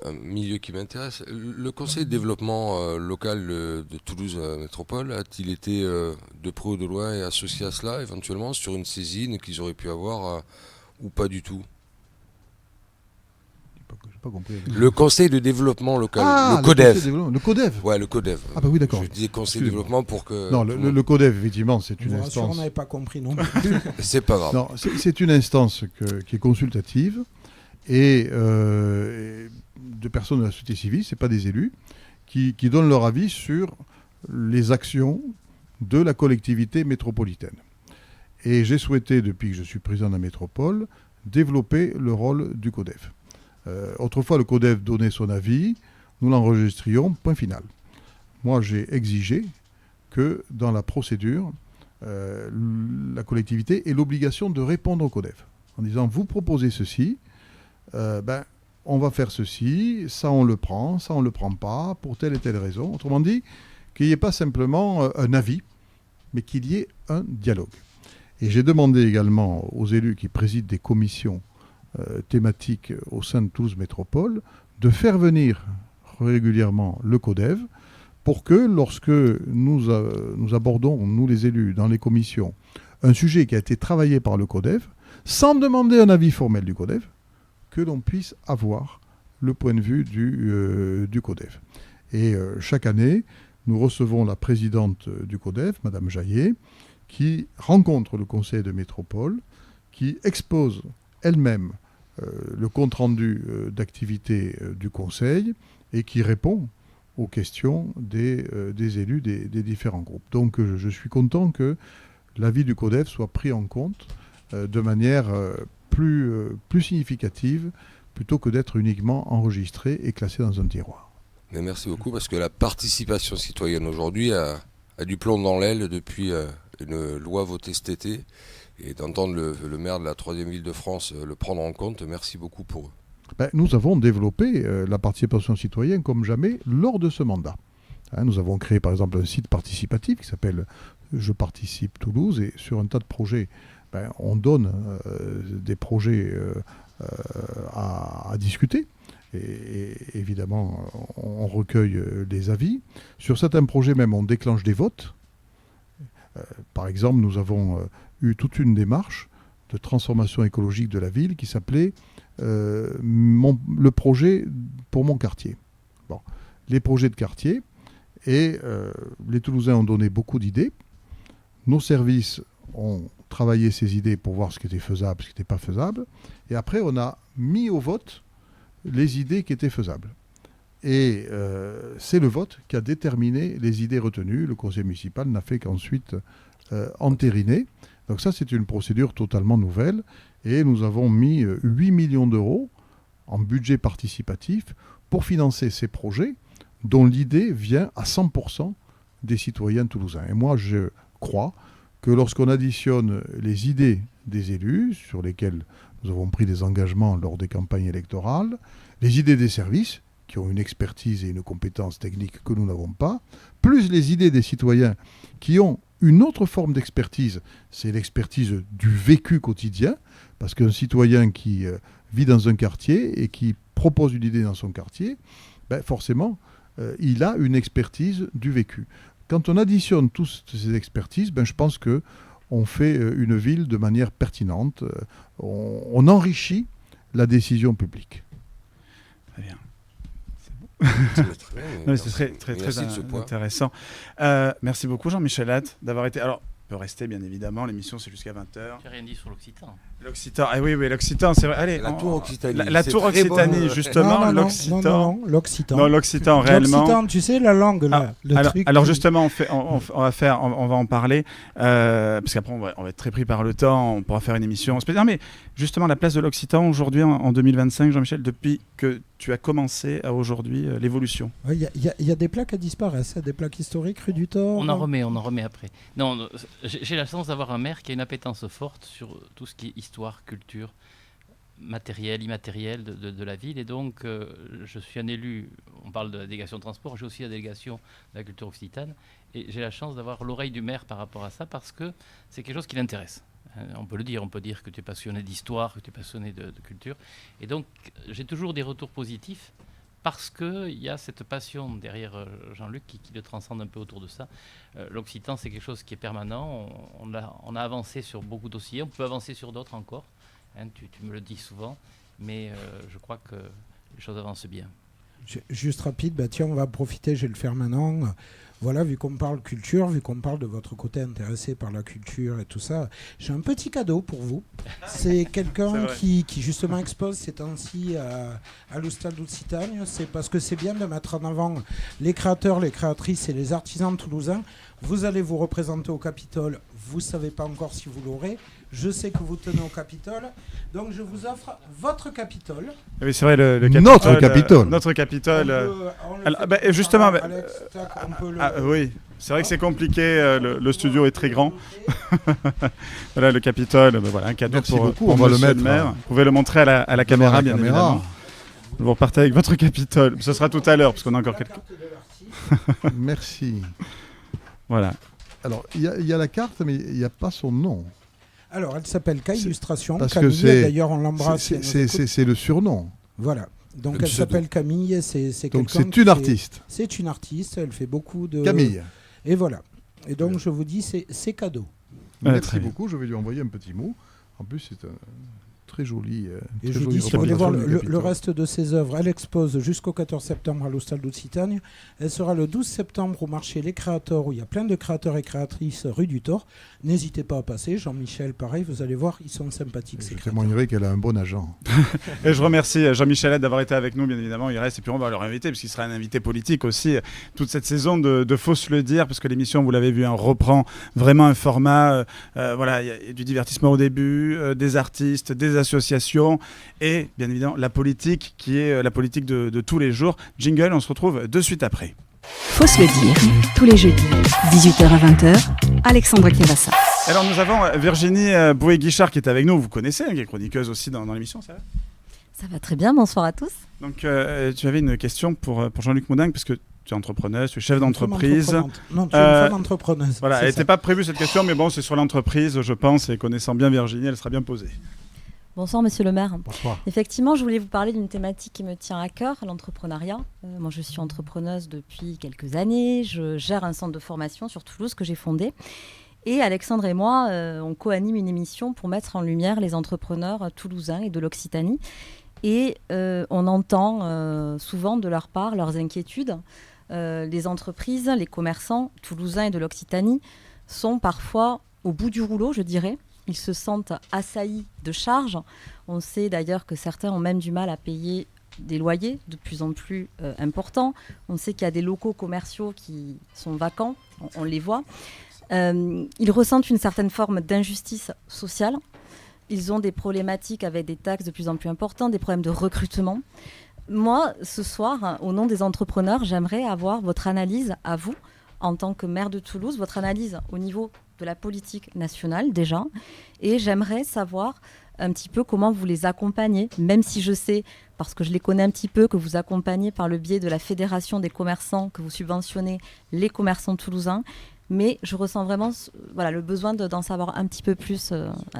un milieu qui m'intéresse. Le conseil de développement local de Toulouse Métropole a-t-il été de près ou de loin et associé à cela éventuellement sur une saisine qu'ils auraient pu avoir ou pas du tout? J'ai pas compris. Le conseil de développement local, le CODEV. CODEV. Le CODEV. Ouais, le CODEV. Ah bah oui, d'accord. Je disais conseil de développement pour que... Non, le CODEV, effectivement, c'est une instance... On n'avait pas compris non. C'est pas grave. Non, c'est une instance qui est consultative et de personnes de la société civile, c'est pas des élus, qui donnent leur avis sur les actions de la collectivité métropolitaine. Et j'ai souhaité, depuis que je suis président de la métropole, développer le rôle du CODEV. Autrefois, le CODEV donnait son avis, nous l'enregistrions, point final. Moi, j'ai exigé que dans la procédure, la collectivité ait l'obligation de répondre au CODEV, en disant, vous proposez ceci, on va faire ceci, ça on le prend pas, pour telle et telle raison. Autrement dit, qu'il n'y ait pas simplement un avis, mais qu'il y ait un dialogue. Et j'ai demandé également aux élus qui président des commissions thématiques au sein de Toulouse Métropole de faire venir régulièrement le CODEV pour que lorsque nous abordons, nous les élus, dans les commissions, un sujet qui a été travaillé par le CODEV, sans demander un avis formel du CODEV, que l'on puisse avoir le point de vue du CODEV. Et chaque année, nous recevons la présidente du CODEV, Madame Jaillet, qui rencontre le conseil de métropole, qui expose elle-même le compte-rendu d'activité du conseil et qui répond aux questions des élus des différents groupes. Donc je suis content que l'avis du CODEV soit pris en compte de manière plus significative plutôt que d'être uniquement enregistré et classé dans un tiroir. Mais merci beaucoup parce que la participation citoyenne aujourd'hui a du plomb dans l'aile depuis une loi votée cet été. Et d'entendre le maire de la 3e ville de France le prendre en compte, merci beaucoup pour eux. Nous avons développé la participation citoyenne comme jamais lors de ce mandat. Nous avons créé par exemple un site participatif qui s'appelle Je participe Toulouse et sur un tas de projets, on donne des projets à discuter. Et évidemment, on recueille les avis. Sur certains projets même, on déclenche des votes. Par exemple, nous avons eu toute une démarche de transformation écologique de la ville qui s'appelait le projet pour mon quartier. Bon, les projets de quartier, et les Toulousains ont donné beaucoup d'idées. Nos services ont travaillé ces idées pour voir ce qui était faisable, ce qui n'était pas faisable. Et après, on a mis au vote les idées qui étaient faisables. Et c'est le vote qui a déterminé les idées retenues. Le conseil municipal n'a fait qu'ensuite entériner. Donc ça, c'est une procédure totalement nouvelle. Et nous avons mis 8 millions d'euros en budget participatif pour financer ces projets dont l'idée vient à 100% des citoyens toulousains. Et moi, je crois que lorsqu'on additionne les idées des élus, sur lesquelles nous avons pris des engagements lors des campagnes électorales, les idées des services, qui ont une expertise et une compétence technique que nous n'avons pas, plus les idées des citoyens qui ont une autre forme d'expertise, c'est l'expertise du vécu quotidien, parce qu'un citoyen qui vit dans un quartier et qui propose une idée dans son quartier, forcément, il a une expertise du vécu. Quand on additionne toutes ces expertises, je pense qu'on fait une ville de manière pertinente, on enrichit la décision publique. Très bien. C'est très intéressant. Merci beaucoup Jean-Michel Hatt d'avoir été... Alors, on peut rester bien évidemment, l'émission c'est jusqu'à 20h. J'ai rien dit sur l'Occitan. L'Occitan, oui, l'Occitan, c'est vrai. Allez, la Tour Occitanie. La Tour Occitanie, justement, l'Occitan. Non, l'Occitan. Non, l'Occitan, réellement. L'Occitan, tu sais, la langue, là. Alors justement, on va en parler, parce qu'après, on va être très pris par le temps, on pourra faire une émission spéciale. Mais justement, la place de l'Occitan aujourd'hui, en 2025, Jean-Michel, depuis que tu as commencé à aujourd'hui, l'évolution. Il y a des plaques qui disparaissent, des plaques historiques, rue du Thor. On en remet après. Non, j'ai la chance d'avoir un maire qui a une appétence forte sur tout ce qui est histoire, culture. matérielle, immatérielle de la ville. Et donc, je suis un élu, on parle de la délégation de transport, j'ai aussi la délégation de la culture occitane. Et j'ai la chance d'avoir l'oreille du maire par rapport à ça, parce que c'est quelque chose qui l'intéresse. On peut le dire, on peut dire que tu es passionné d'histoire, que tu es passionné de culture. Et donc, j'ai toujours des retours positifs, parce qu'il y a cette passion derrière Jean-Luc qui le transcende un peu autour de ça. L'Occitan, c'est quelque chose qui est permanent. On a avancé sur beaucoup de dossiers, on peut avancer sur d'autres encore. Tu me le dis souvent, mais je crois que les choses avancent bien. Juste rapide, tiens, on va profiter, je vais le faire maintenant. Voilà, vu qu'on parle culture, vu qu'on parle de votre côté intéressé par la culture et tout ça, j'ai un petit cadeau pour vous. C'est quelqu'un qui justement expose ces temps-ci à l'Hostal d'Occitanie. C'est parce que c'est bien de mettre en avant les créateurs, les créatrices et les artisans toulousains. Vous allez vous représenter au Capitole. Vous ne savez pas encore si vous l'aurez. Je sais que vous tenez au Capitole. Donc je vous offre votre Capitole. Oui, c'est vrai, le Capitole. Notre Capitole. Notre Capitole. Justement, Alex, oui, c'est vrai que c'est compliqué. Le studio est très grand. Voilà, le Capitole. Voilà, un cadeau. Merci pour beaucoup. Pour on va le monsieur mettre. le maire. Vous pouvez le montrer à la caméra, bien évidemment. Vous repartez avec votre Capitole. Ce sera tout à l'heure, parce qu'on a encore quelques... Merci. Voilà. Alors, il y a la carte, mais il n'y a pas son nom. Alors, elle s'appelle K-Illustration. Parce Camille, que c'est, d'ailleurs, on l'embrasse. c'est le surnom. Voilà. Donc, elle s'appelle Camille. Donc, c'est une artiste. C'est une artiste. Elle fait beaucoup de... Camille. Et voilà. Et donc, je vous dis, c'est cadeau. Merci beaucoup. Je vais lui envoyer un petit mot. En plus, c'est un très joli. Et je vous dis, si vous voulez voir le reste de ses œuvres, elle expose jusqu'au 14 septembre à l'Hostal d'Occitanie. Elle sera le 12 septembre au marché Les Créateurs, où il y a plein de créateurs et créatrices rue du Thor. N'hésitez pas à passer. Jean-Michel, pareil, vous allez voir, ils sont sympathiques. Je témoignerai qu'elle a un bon agent. Et je remercie Jean-Michel d'avoir été avec nous, bien évidemment. Il reste, et puis on va le réinviter, parce qu'il sera un invité politique aussi toute cette saison de Faut se le dire, parce que l'émission, vous l'avez vu, reprend vraiment un format. Voilà, il y a du divertissement au début, des artistes, des associations, et bien évidemment la politique, qui est la politique de tous les jours. Jingle, on se retrouve de suite après. Faut se le dire, tous les jeudis, 18h à 20h, Alexandre Kevassa. Alors nous avons Virginie Bouet-Guichard qui est avec nous, vous connaissez, qui est chroniqueuse aussi dans l'émission, ça va ? Ça va très bien, bonsoir à tous. Donc tu avais une question pour Jean-Luc Moudingue, parce que tu es entrepreneuse, tu es chef d'entreprise. Non, tu es une femme entrepreneuse. Voilà, elle n'était pas prévue cette question, mais bon, c'est sur l'entreprise, je pense, et connaissant bien Virginie, elle sera bien posée. Bonsoir Monsieur le maire. Bonsoir. Effectivement, je voulais vous parler d'une thématique qui me tient à cœur, l'entrepreneuriat. Moi, je suis entrepreneuse depuis quelques années. Je gère un centre de formation sur Toulouse que j'ai fondé. Et Alexandre et moi, on co-anime une émission pour mettre en lumière les entrepreneurs toulousains et de l'Occitanie. Et on entend souvent de leur part leurs inquiétudes. Les entreprises, les commerçants toulousains et de l'Occitanie sont parfois au bout du rouleau, je dirais. Ils se sentent assaillis de charges. On sait d'ailleurs que certains ont même du mal à payer des loyers de plus en plus importants. On sait qu'il y a des locaux commerciaux qui sont vacants, on les voit. Ils ressentent une certaine forme d'injustice sociale. Ils ont des problématiques avec des taxes de plus en plus importantes, des problèmes de recrutement. Moi, ce soir, au nom des entrepreneurs, j'aimerais avoir votre analyse à vous, en tant que maire de Toulouse, votre analyse au niveau de la politique nationale déjà, et j'aimerais savoir un petit peu comment vous les accompagnez, même si je sais, parce que je les connais un petit peu, que vous accompagnez par le biais de la Fédération des commerçants, que vous subventionnez les commerçants toulousains, mais je ressens vraiment le besoin d'en savoir un petit peu plus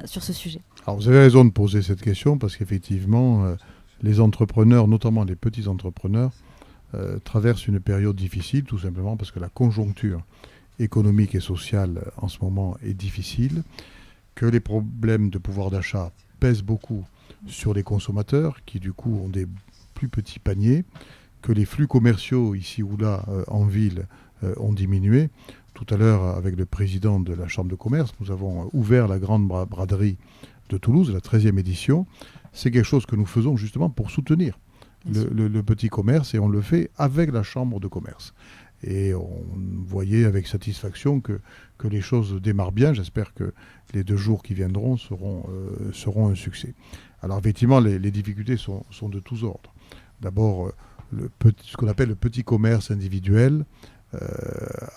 sur ce sujet. Alors vous avez raison de poser cette question, parce qu'effectivement, les entrepreneurs, notamment les petits entrepreneurs, traversent une période difficile, tout simplement parce que la conjoncture économique et sociale en ce moment est difficile, que les problèmes de pouvoir d'achat pèsent beaucoup sur les consommateurs qui du coup ont des plus petits paniers, que les flux commerciaux ici ou là en ville ont diminué. Tout à l'heure, avec le président de la Chambre de commerce, nous avons ouvert la grande braderie de Toulouse, la 13e édition. C'est quelque chose que nous faisons justement pour soutenir le petit commerce, et on le fait avec la Chambre de commerce. Et on voyait avec satisfaction que les choses démarrent bien. J'espère que les 2 jours qui viendront seront un succès. Alors effectivement, les difficultés sont de tous ordres. D'abord, ce qu'on appelle le petit commerce individuel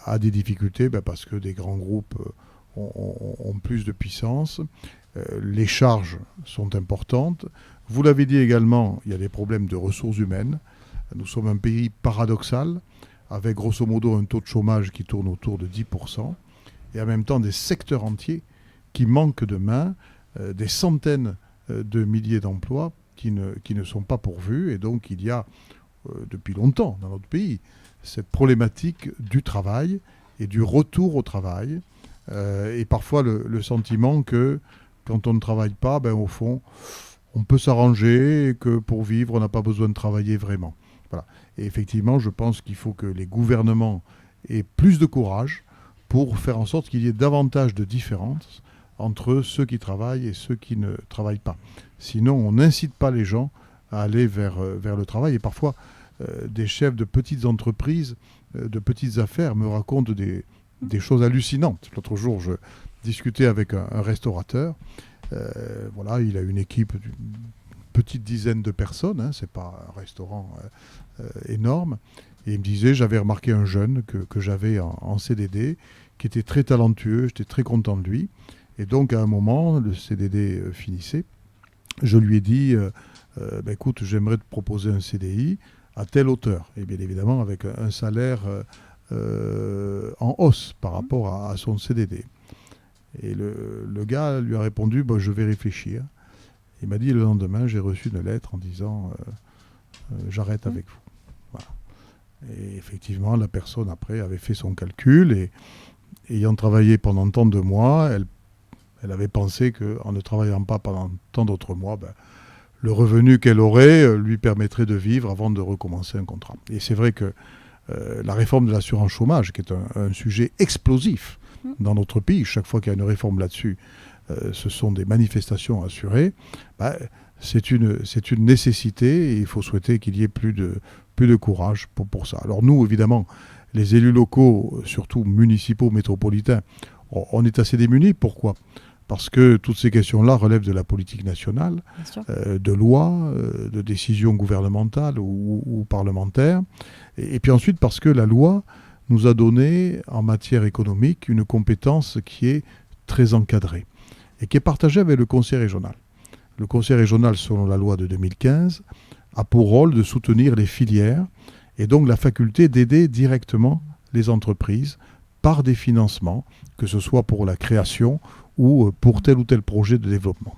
a des difficultés parce que des grands groupes ont plus de puissance. Les charges sont importantes. Vous l'avez dit également, il y a des problèmes de ressources humaines. Nous sommes un pays paradoxal, avec grosso modo un taux de chômage qui tourne autour de 10%, et en même temps des secteurs entiers qui manquent de main, des centaines de milliers d'emplois qui ne sont pas pourvus. Et donc il y a, depuis longtemps dans notre pays, cette problématique du travail et du retour au travail. Et parfois le sentiment que quand on ne travaille pas, au fond, on peut s'arranger et que pour vivre, on n'a pas besoin de travailler vraiment. Voilà. Et effectivement, je pense qu'il faut que les gouvernements aient plus de courage pour faire en sorte qu'il y ait davantage de différences entre ceux qui travaillent et ceux qui ne travaillent pas. Sinon, on n'incite pas les gens à aller vers le travail. Et parfois, des chefs de petites entreprises, de petites affaires me racontent des choses hallucinantes. L'autre jour, je discutais avec un restaurateur. Voilà, il a une équipe d'une petite dizaine de personnes. Hein, c'est pas un restaurant énorme. Et il me disait, j'avais remarqué un jeune que j'avais en CDD, qui était très talentueux. J'étais très content de lui. Et donc, à un moment, le CDD finissait. Je lui ai dit, écoute, j'aimerais te proposer un CDI à telle hauteur. Et bien évidemment, avec un salaire en hausse par rapport à son CDD. Et le gars lui a répondu, je vais réfléchir. Il m'a dit, le lendemain, j'ai reçu une lettre en disant, j'arrête avec vous. Voilà. Et effectivement, la personne, après, avait fait son calcul et ayant travaillé pendant tant de mois, elle avait pensé qu'en ne travaillant pas pendant tant d'autres mois, le revenu qu'elle aurait lui permettrait de vivre avant de recommencer un contrat. Et c'est vrai que la réforme de l'assurance chômage, qui est un sujet explosif dans notre pays, chaque fois qu'il y a une réforme là-dessus, ce sont des manifestations assurées, c'est une nécessité et il faut souhaiter qu'il y ait plus de courage pour ça. Alors nous, évidemment, les élus locaux, surtout municipaux, métropolitains, on est assez démunis. Pourquoi ? Parce que toutes ces questions-là relèvent de la politique nationale, de lois, de décisions gouvernementales ou parlementaires. Et puis ensuite parce que la loi nous a donné en matière économique une compétence qui est très encadrée et qui est partagée avec le Conseil régional. Le Conseil régional, selon la loi de 2015, a pour rôle de soutenir les filières et donc la faculté d'aider directement les entreprises par des financements, que ce soit pour la création ou pour tel ou tel projet de développement.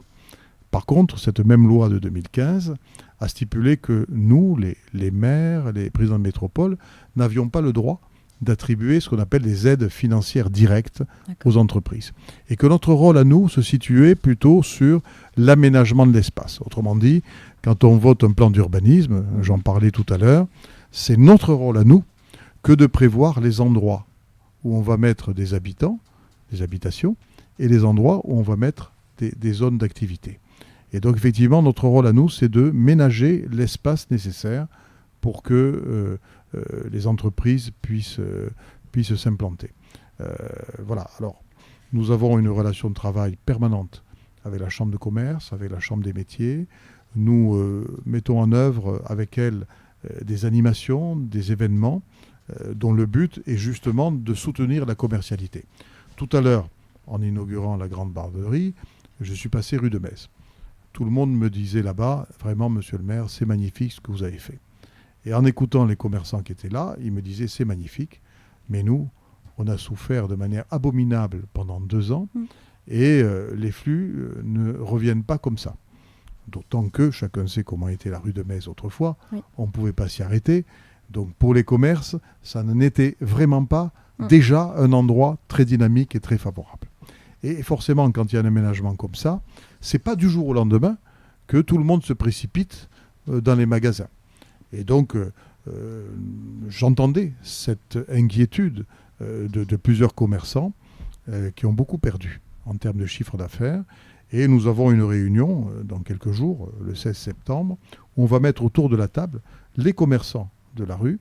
Par contre, cette même loi de 2015 a stipulé que nous, les maires, les présidents de métropole, n'avions pas le droit d'attribuer ce qu'on appelle des aides financières directes aux entreprises. Et que notre rôle à nous se situait plutôt sur l'aménagement de l'espace. Autrement dit, quand on vote un plan d'urbanisme, j'en parlais tout à l'heure, c'est notre rôle à nous que de prévoir les endroits où on va mettre des habitants, des habitations, et les endroits où on va mettre des zones d'activité. Et donc effectivement, notre rôle à nous, c'est de ménager l'espace nécessaire pour que les entreprises puissent s'implanter. Voilà. Alors, nous avons une relation de travail permanente avec la Chambre de commerce, avec la Chambre des métiers. Nous mettons en œuvre avec elle des animations, des événements dont le but est justement de soutenir la commercialité. Tout à l'heure, en inaugurant la grande barberie, je suis passé rue de Metz. Tout le monde me disait là-bas, vraiment, monsieur le maire, c'est magnifique ce que vous avez fait. Et en écoutant les commerçants qui étaient là, ils me disaient, c'est magnifique, mais nous, on a souffert de manière abominable pendant 2 ans, et les flux ne reviennent pas comme ça. D'autant que chacun sait comment était la rue de Metz autrefois, on ne pouvait pas s'y arrêter. Donc pour les commerces, ça n'était vraiment pas déjà un endroit très dynamique et très favorable. Et forcément, quand il y a un aménagement comme ça, c'est pas du jour au lendemain que tout le monde se précipite dans les magasins. Et donc, j'entendais cette inquiétude de plusieurs commerçants qui ont beaucoup perdu en termes de chiffre d'affaires. Et nous avons une réunion dans quelques jours, le 16 septembre, où on va mettre autour de la table les commerçants de la rue,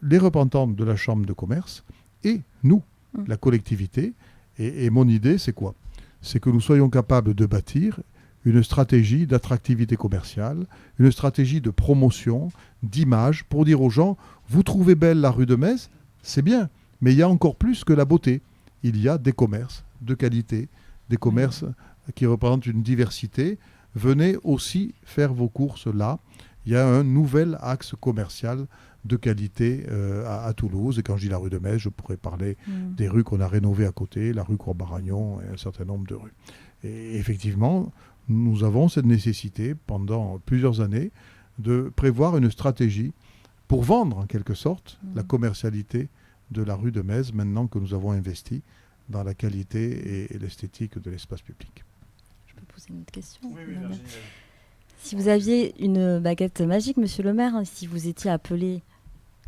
les représentants de la Chambre de commerce et nous, la collectivité. Et mon idée, c'est quoi ? C'est que nous soyons capables de bâtir une stratégie d'attractivité commerciale, une stratégie de promotion, d'image, pour dire aux gens, vous trouvez belle la rue de Metz, c'est bien, mais il y a encore plus que la beauté. Il y a des commerces de qualité, des commerces qui représentent une diversité, venez aussi faire vos courses là. Il y a un nouvel axe commercial de qualité à Toulouse. Et quand je dis la rue de Metz, je pourrais parler des rues qu'on a rénovées à côté, la rue Courbaragnon et un certain nombre de rues. Et effectivement, nous avons cette nécessité pendant plusieurs années de prévoir une stratégie pour vendre en quelque sorte la commercialité de la rue de Metz maintenant que nous avons investi dans la qualité et l'esthétique de l'espace public. Je peux poser une autre question? Si vous aviez une baguette magique, monsieur le maire, si vous étiez appelé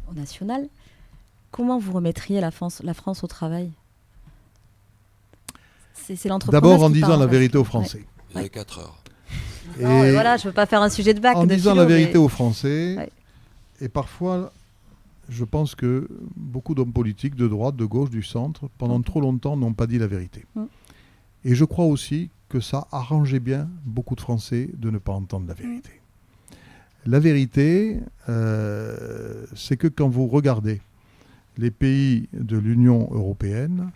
au national, comment vous remettriez la France au travail? C'est l'entrepreneur. D'abord en disant la vérité aux Français. Il y avait 4 heures. Non, voilà, je ne veux pas faire un sujet de bac. En disant la vérité aux Français, et parfois, je pense que beaucoup d'hommes politiques de droite, de gauche, du centre, pendant trop longtemps, n'ont pas dit la vérité. Et je crois aussi que ça arrangeait bien beaucoup de Français de ne pas entendre la vérité. La vérité, c'est que quand vous regardez les pays de l'Union européenne,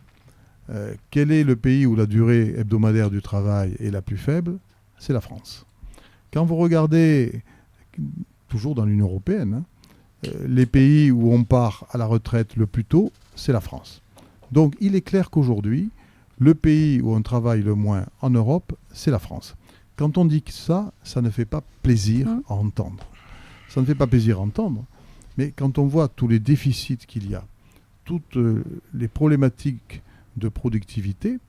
quel est le pays où la durée hebdomadaire du travail est la plus faible? C'est la France. Quand vous regardez, toujours dans l'Union européenne, les pays où on part à la retraite le plus tôt, c'est la France. Donc il est clair qu'aujourd'hui, le pays où on travaille le moins en Europe, c'est la France. Quand on dit ça, ça ne fait pas plaisir à entendre. Ça ne fait pas plaisir à entendre, mais quand on voit tous les déficits qu'il y a, toutes les problématiques de productivité,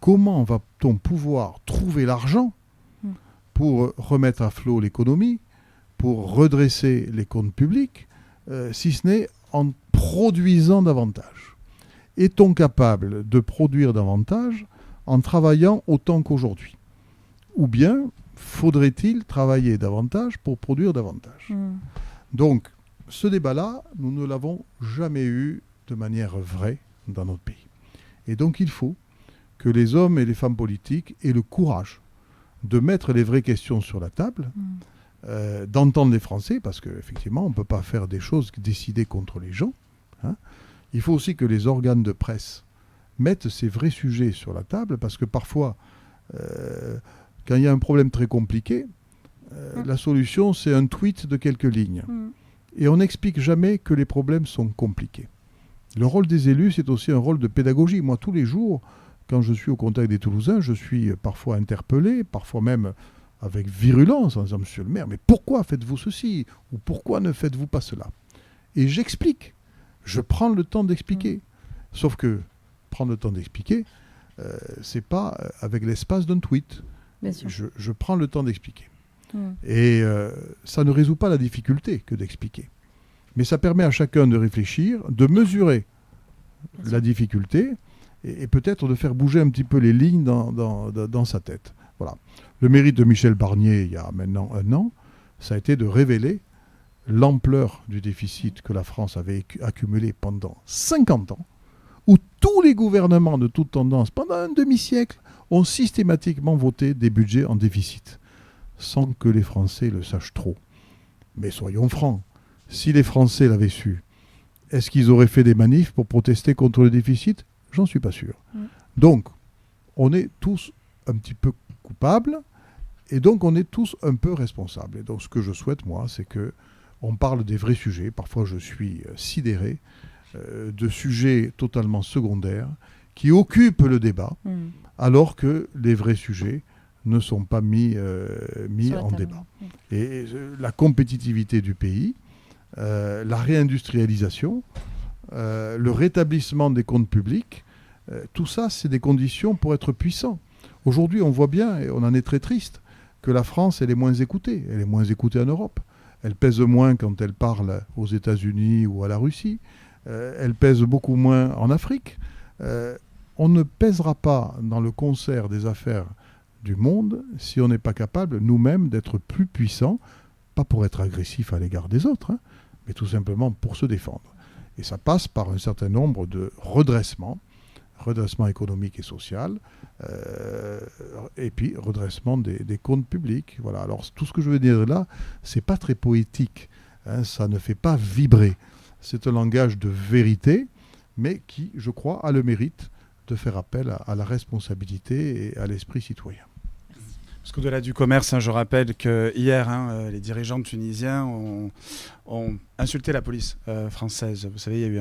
comment va-t-on pouvoir trouver l'argent pour remettre à flot l'économie, pour redresser les comptes publics, si ce n'est en produisant davantage? Est-on capable de produire davantage en travaillant autant qu'aujourd'hui? Ou bien faudrait-il travailler davantage pour produire davantage? Donc, ce débat-là, nous ne l'avons jamais eu de manière vraie dans notre pays. Et donc, il faut que les hommes et les femmes politiques aient le courage de mettre les vraies questions sur la table, d'entendre les Français, parce qu'effectivement, on ne peut pas faire des choses décidées contre les gens. Il faut aussi que les organes de presse mettent ces vrais sujets sur la table, parce que parfois, quand il y a un problème très compliqué, la solution, c'est un tweet de quelques lignes. Et on n'explique jamais que les problèmes sont compliqués. Le rôle des élus, c'est aussi un rôle de pédagogie. Moi, tous les jours, quand je suis au contact des Toulousains, je suis parfois interpellé, parfois même avec virulence, en disant « Monsieur le maire, mais pourquoi faites-vous ceci ?» ou « Pourquoi ne faites-vous pas cela ?» Et j'explique. Je prends le temps d'expliquer. Sauf que prendre le temps d'expliquer, c'est pas avec l'espace d'un tweet. Je prends le temps d'expliquer. Et ça ne résout pas la difficulté que d'expliquer. Mais ça permet à chacun de réfléchir, de mesurer la difficulté et peut-être de faire bouger un petit peu les lignes dans sa tête. Voilà. Le mérite de Michel Barnier, il y a maintenant 1 an, ça a été de révéler l'ampleur du déficit que la France avait accumulé pendant 50 ans, où tous les gouvernements de toute tendance, pendant un demi-siècle, ont systématiquement voté des budgets en déficit, sans que les Français le sachent trop. Mais soyons francs, si les Français l'avaient su, est-ce qu'ils auraient fait des manifs pour protester contre le déficit? J'en suis pas sûr. Donc, on est tous un petit peu coupables, et donc on est tous un peu responsables. Et donc ce que je souhaite, moi, c'est que on parle des vrais sujets. Parfois, je suis sidéré de sujets totalement secondaires qui occupent le débat, alors que les vrais sujets ne sont pas mis en débat. Et la compétitivité du pays, la réindustrialisation, le rétablissement des comptes publics, tout ça, c'est des conditions pour être puissant. Aujourd'hui, on voit bien, et on en est très triste, que la France, elle est moins écoutée. Elle est moins écoutée en Europe. Elle pèse moins quand elle parle aux États-Unis ou à la Russie. Elle pèse beaucoup moins en Afrique. On ne pèsera pas dans le concert des affaires du monde si on n'est pas capable nous-mêmes d'être plus puissants, pas pour être agressifs à l'égard des autres, mais tout simplement pour se défendre. Et ça passe par un certain nombre de redressements économique et social, et puis redressement des comptes publics. Voilà. Alors tout ce que je veux dire là, c'est pas très poétique, ça ne fait pas vibrer. C'est un langage de vérité, mais qui, je crois, a le mérite de faire appel à la responsabilité et à l'esprit citoyen. Parce qu'au-delà du commerce, je rappelle que hier, les dirigeants tunisiens ont insulté la police française. Vous savez, il y a eu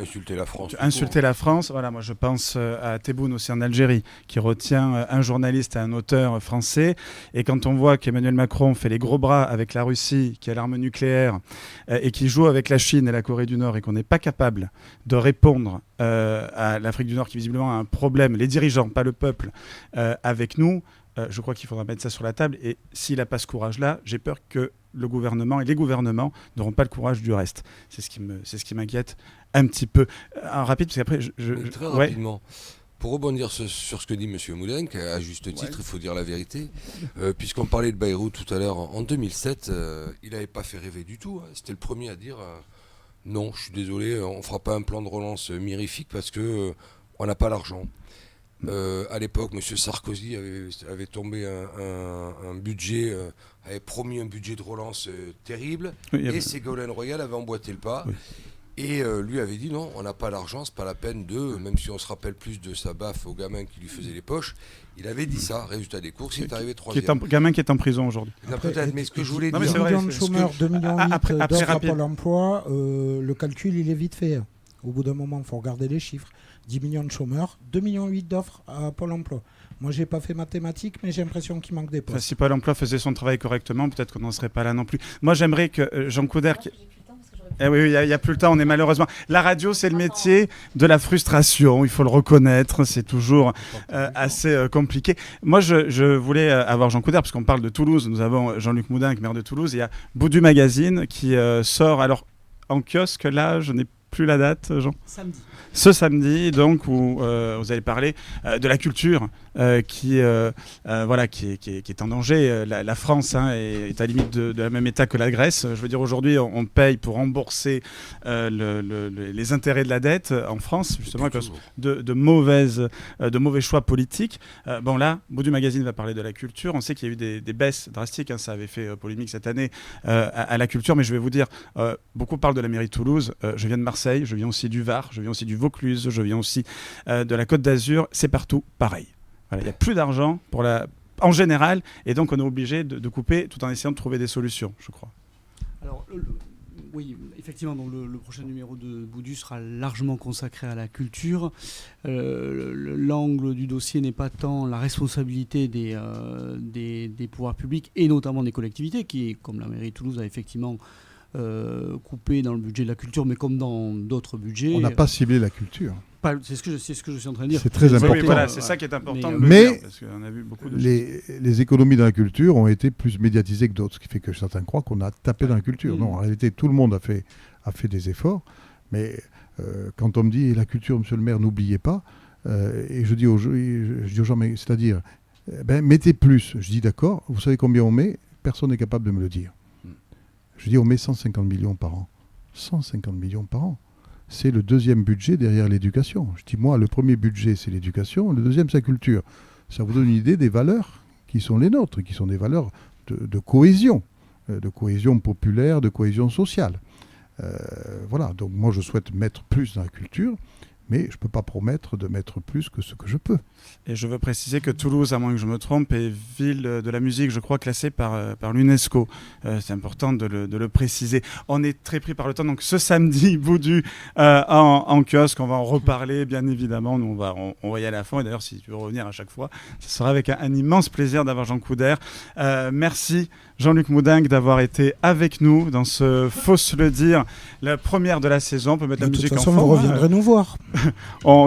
insulter la France. Insulter la France. Voilà, moi je pense à Tebboune aussi en Algérie, qui retient un journaliste et un auteur français. Et quand on voit qu'Emmanuel Macron fait les gros bras avec la Russie, qui a l'arme nucléaire, et qui joue avec la Chine et la Corée du Nord, et qu'on n'est pas capable de répondre à l'Afrique du Nord, qui visiblement a un problème, les dirigeants, pas le peuple, avec nous, je crois qu'il faudra mettre ça sur la table. Et s'il n'a pas ce courage-là, j'ai peur que le gouvernement et les gouvernements n'auront pas le courage du reste. C'est ce qui m'inquiète un petit peu. Rapide, parce qu'après... Très rapidement. Pour rebondir sur ce que dit M. Moulenc, à juste titre, il faut dire la vérité. Puisqu'on parlait de Bayrou tout à l'heure, en 2007, il n'avait pas fait rêver du tout. C'était le premier à dire non, je suis désolé, on ne fera pas un plan de relance mirifique parce qu'on n'a pas l'argent. À l'époque, M. Sarkozy avait tombé un budget, avait promis un budget de relance terrible, et Ségolène Royal avait emboîté le pas. Oui. Et lui avait dit non, on n'a pas l'argent, c'est pas la peine même si on se rappelle plus de sa baffe au gamin qui lui faisait les poches, il avait dit ça, résultat des courses, il est arrivé troisième. Gamin qui est en prison aujourd'hui. Peut-être, mais ce que je voulais dire... 2 millions de chômeurs, 2 millions d'offres à Pôle emploi, le calcul il est vite fait. Au bout d'un moment, il faut regarder les chiffres. 10 millions de chômeurs, 2,8 millions d'offres à Pôle emploi. Moi, je n'ai pas fait mathématiques, mais j'ai l'impression qu'il manque des postes. Si Pôle emploi faisait son travail correctement, peut-être qu'on n'en serait pas là non plus. Moi, j'aimerais que Jean Coudert... oui, il n'y a plus le temps, on est malheureusement... La radio, c'est le métier de la frustration, il faut le reconnaître, c'est toujours assez compliqué. Moi, je voulais avoir Jean Coudert, parce qu'on parle de Toulouse, nous avons Jean-Luc Moudenc, maire de Toulouse, il y a Boudu Magazine qui sort, alors en kiosque, là, je n'ai plus la date, Jean. Ce samedi, donc, où vous allez parler de la culture qui est en danger. La France est à la limite de la même état que la Grèce. Je veux dire, aujourd'hui, on paye pour rembourser les intérêts de la dette en France, justement à cause de mauvais choix politiques. Bon, là, Boudu Magazine va parler de la culture. On sait qu'il y a eu des baisses drastiques. Ça avait fait polémique cette année à la culture. Mais je vais vous dire, beaucoup parlent de la mairie de Toulouse. Je viens de Marseille, je viens aussi du Var, je viens aussi du Vaucluse, je viens aussi de la Côte d'Azur. C'est partout pareil. Voilà, il n'y a plus d'argent en général, et donc on est obligé de couper tout en essayant de trouver des solutions, je crois. Alors, oui, effectivement, donc le prochain numéro de Boudu sera largement consacré à la culture. L'angle du dossier n'est pas tant la responsabilité des pouvoirs publics, et notamment des collectivités, qui, comme la mairie de Toulouse, a effectivement coupé dans le budget de la culture, mais comme dans d'autres budgets. On n'a pas ciblé la culture. C'est ce que je suis en train de dire. C'est très important. Oui, voilà, c'est ça qui est important de le dire, parce qu'on a vu beaucoup de les économies dans la culture ont été plus médiatisées que d'autres, ce qui fait que certains croient qu'on a tapé dans la culture. Non, en réalité, tout le monde a fait des efforts, mais quand on me dit la culture, monsieur le maire, n'oubliez pas, et je dis aux gens, mais c'est-à-dire, mettez plus. Je dis d'accord, vous savez combien on met? Personne n'est capable de me le dire. Je dis on met 150 millions par an. 150 millions par an. C'est le deuxième budget derrière l'éducation. Je dis, moi, le premier budget, c'est l'éducation, le deuxième, c'est la culture. Ça vous donne une idée des valeurs qui sont les nôtres, qui sont des valeurs de cohésion populaire, de cohésion sociale. Voilà, donc moi, je souhaite mettre plus dans la culture, mais je ne peux pas promettre de mettre plus que ce que je peux. Et je veux préciser que Toulouse, à moins que je me trompe, est ville de la musique, je crois, classée par l'UNESCO. C'est important de le préciser. On est très pris par le temps, donc ce samedi, Boudu en kiosque, on va en reparler, bien évidemment. Nous, on va y aller à fond. Et d'ailleurs, si tu veux revenir à chaque fois, ce sera avec un immense plaisir d'avoir Jean Coudert. Merci Jean-Luc Moudenc d'avoir été avec nous dans ce Faut se le dire, la première de la saison. On peut mettre la musique en fond. De toute façon, vous reviendrez nous voir.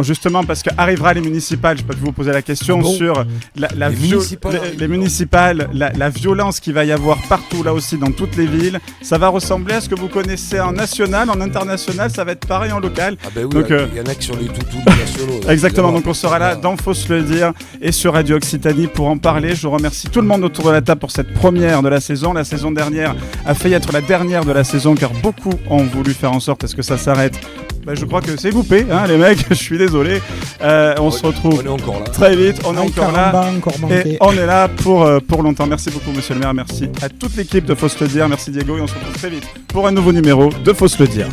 Justement, parce qu'arrivera les municipales, je peux vous poser la question sur les municipales, la violence qu'il va y avoir partout, là aussi, dans toutes les villes. Ça va ressembler à ce que vous connaissez en national, en international, ça va être pareil en local. Ah ben oui, donc, il y en a qui sont les toutous nationaux. Exactement, donc on sera là dans Faut se le dire et sur Radio Occitanie pour en parler. Je remercie tout le monde autour de la table pour cette première de la saison. La saison dernière a failli être la dernière de la saison car beaucoup ont voulu faire en sorte à ce que ça s'arrête. Je crois que c'est loupé, les mecs, je suis désolé. On se retrouve très vite, on est encore là. Et on est là pour longtemps. Merci beaucoup, monsieur le maire. Merci à toute l'équipe de Faut se le dire. Merci Diego et on se retrouve très vite pour un nouveau numéro de Faut se le dire.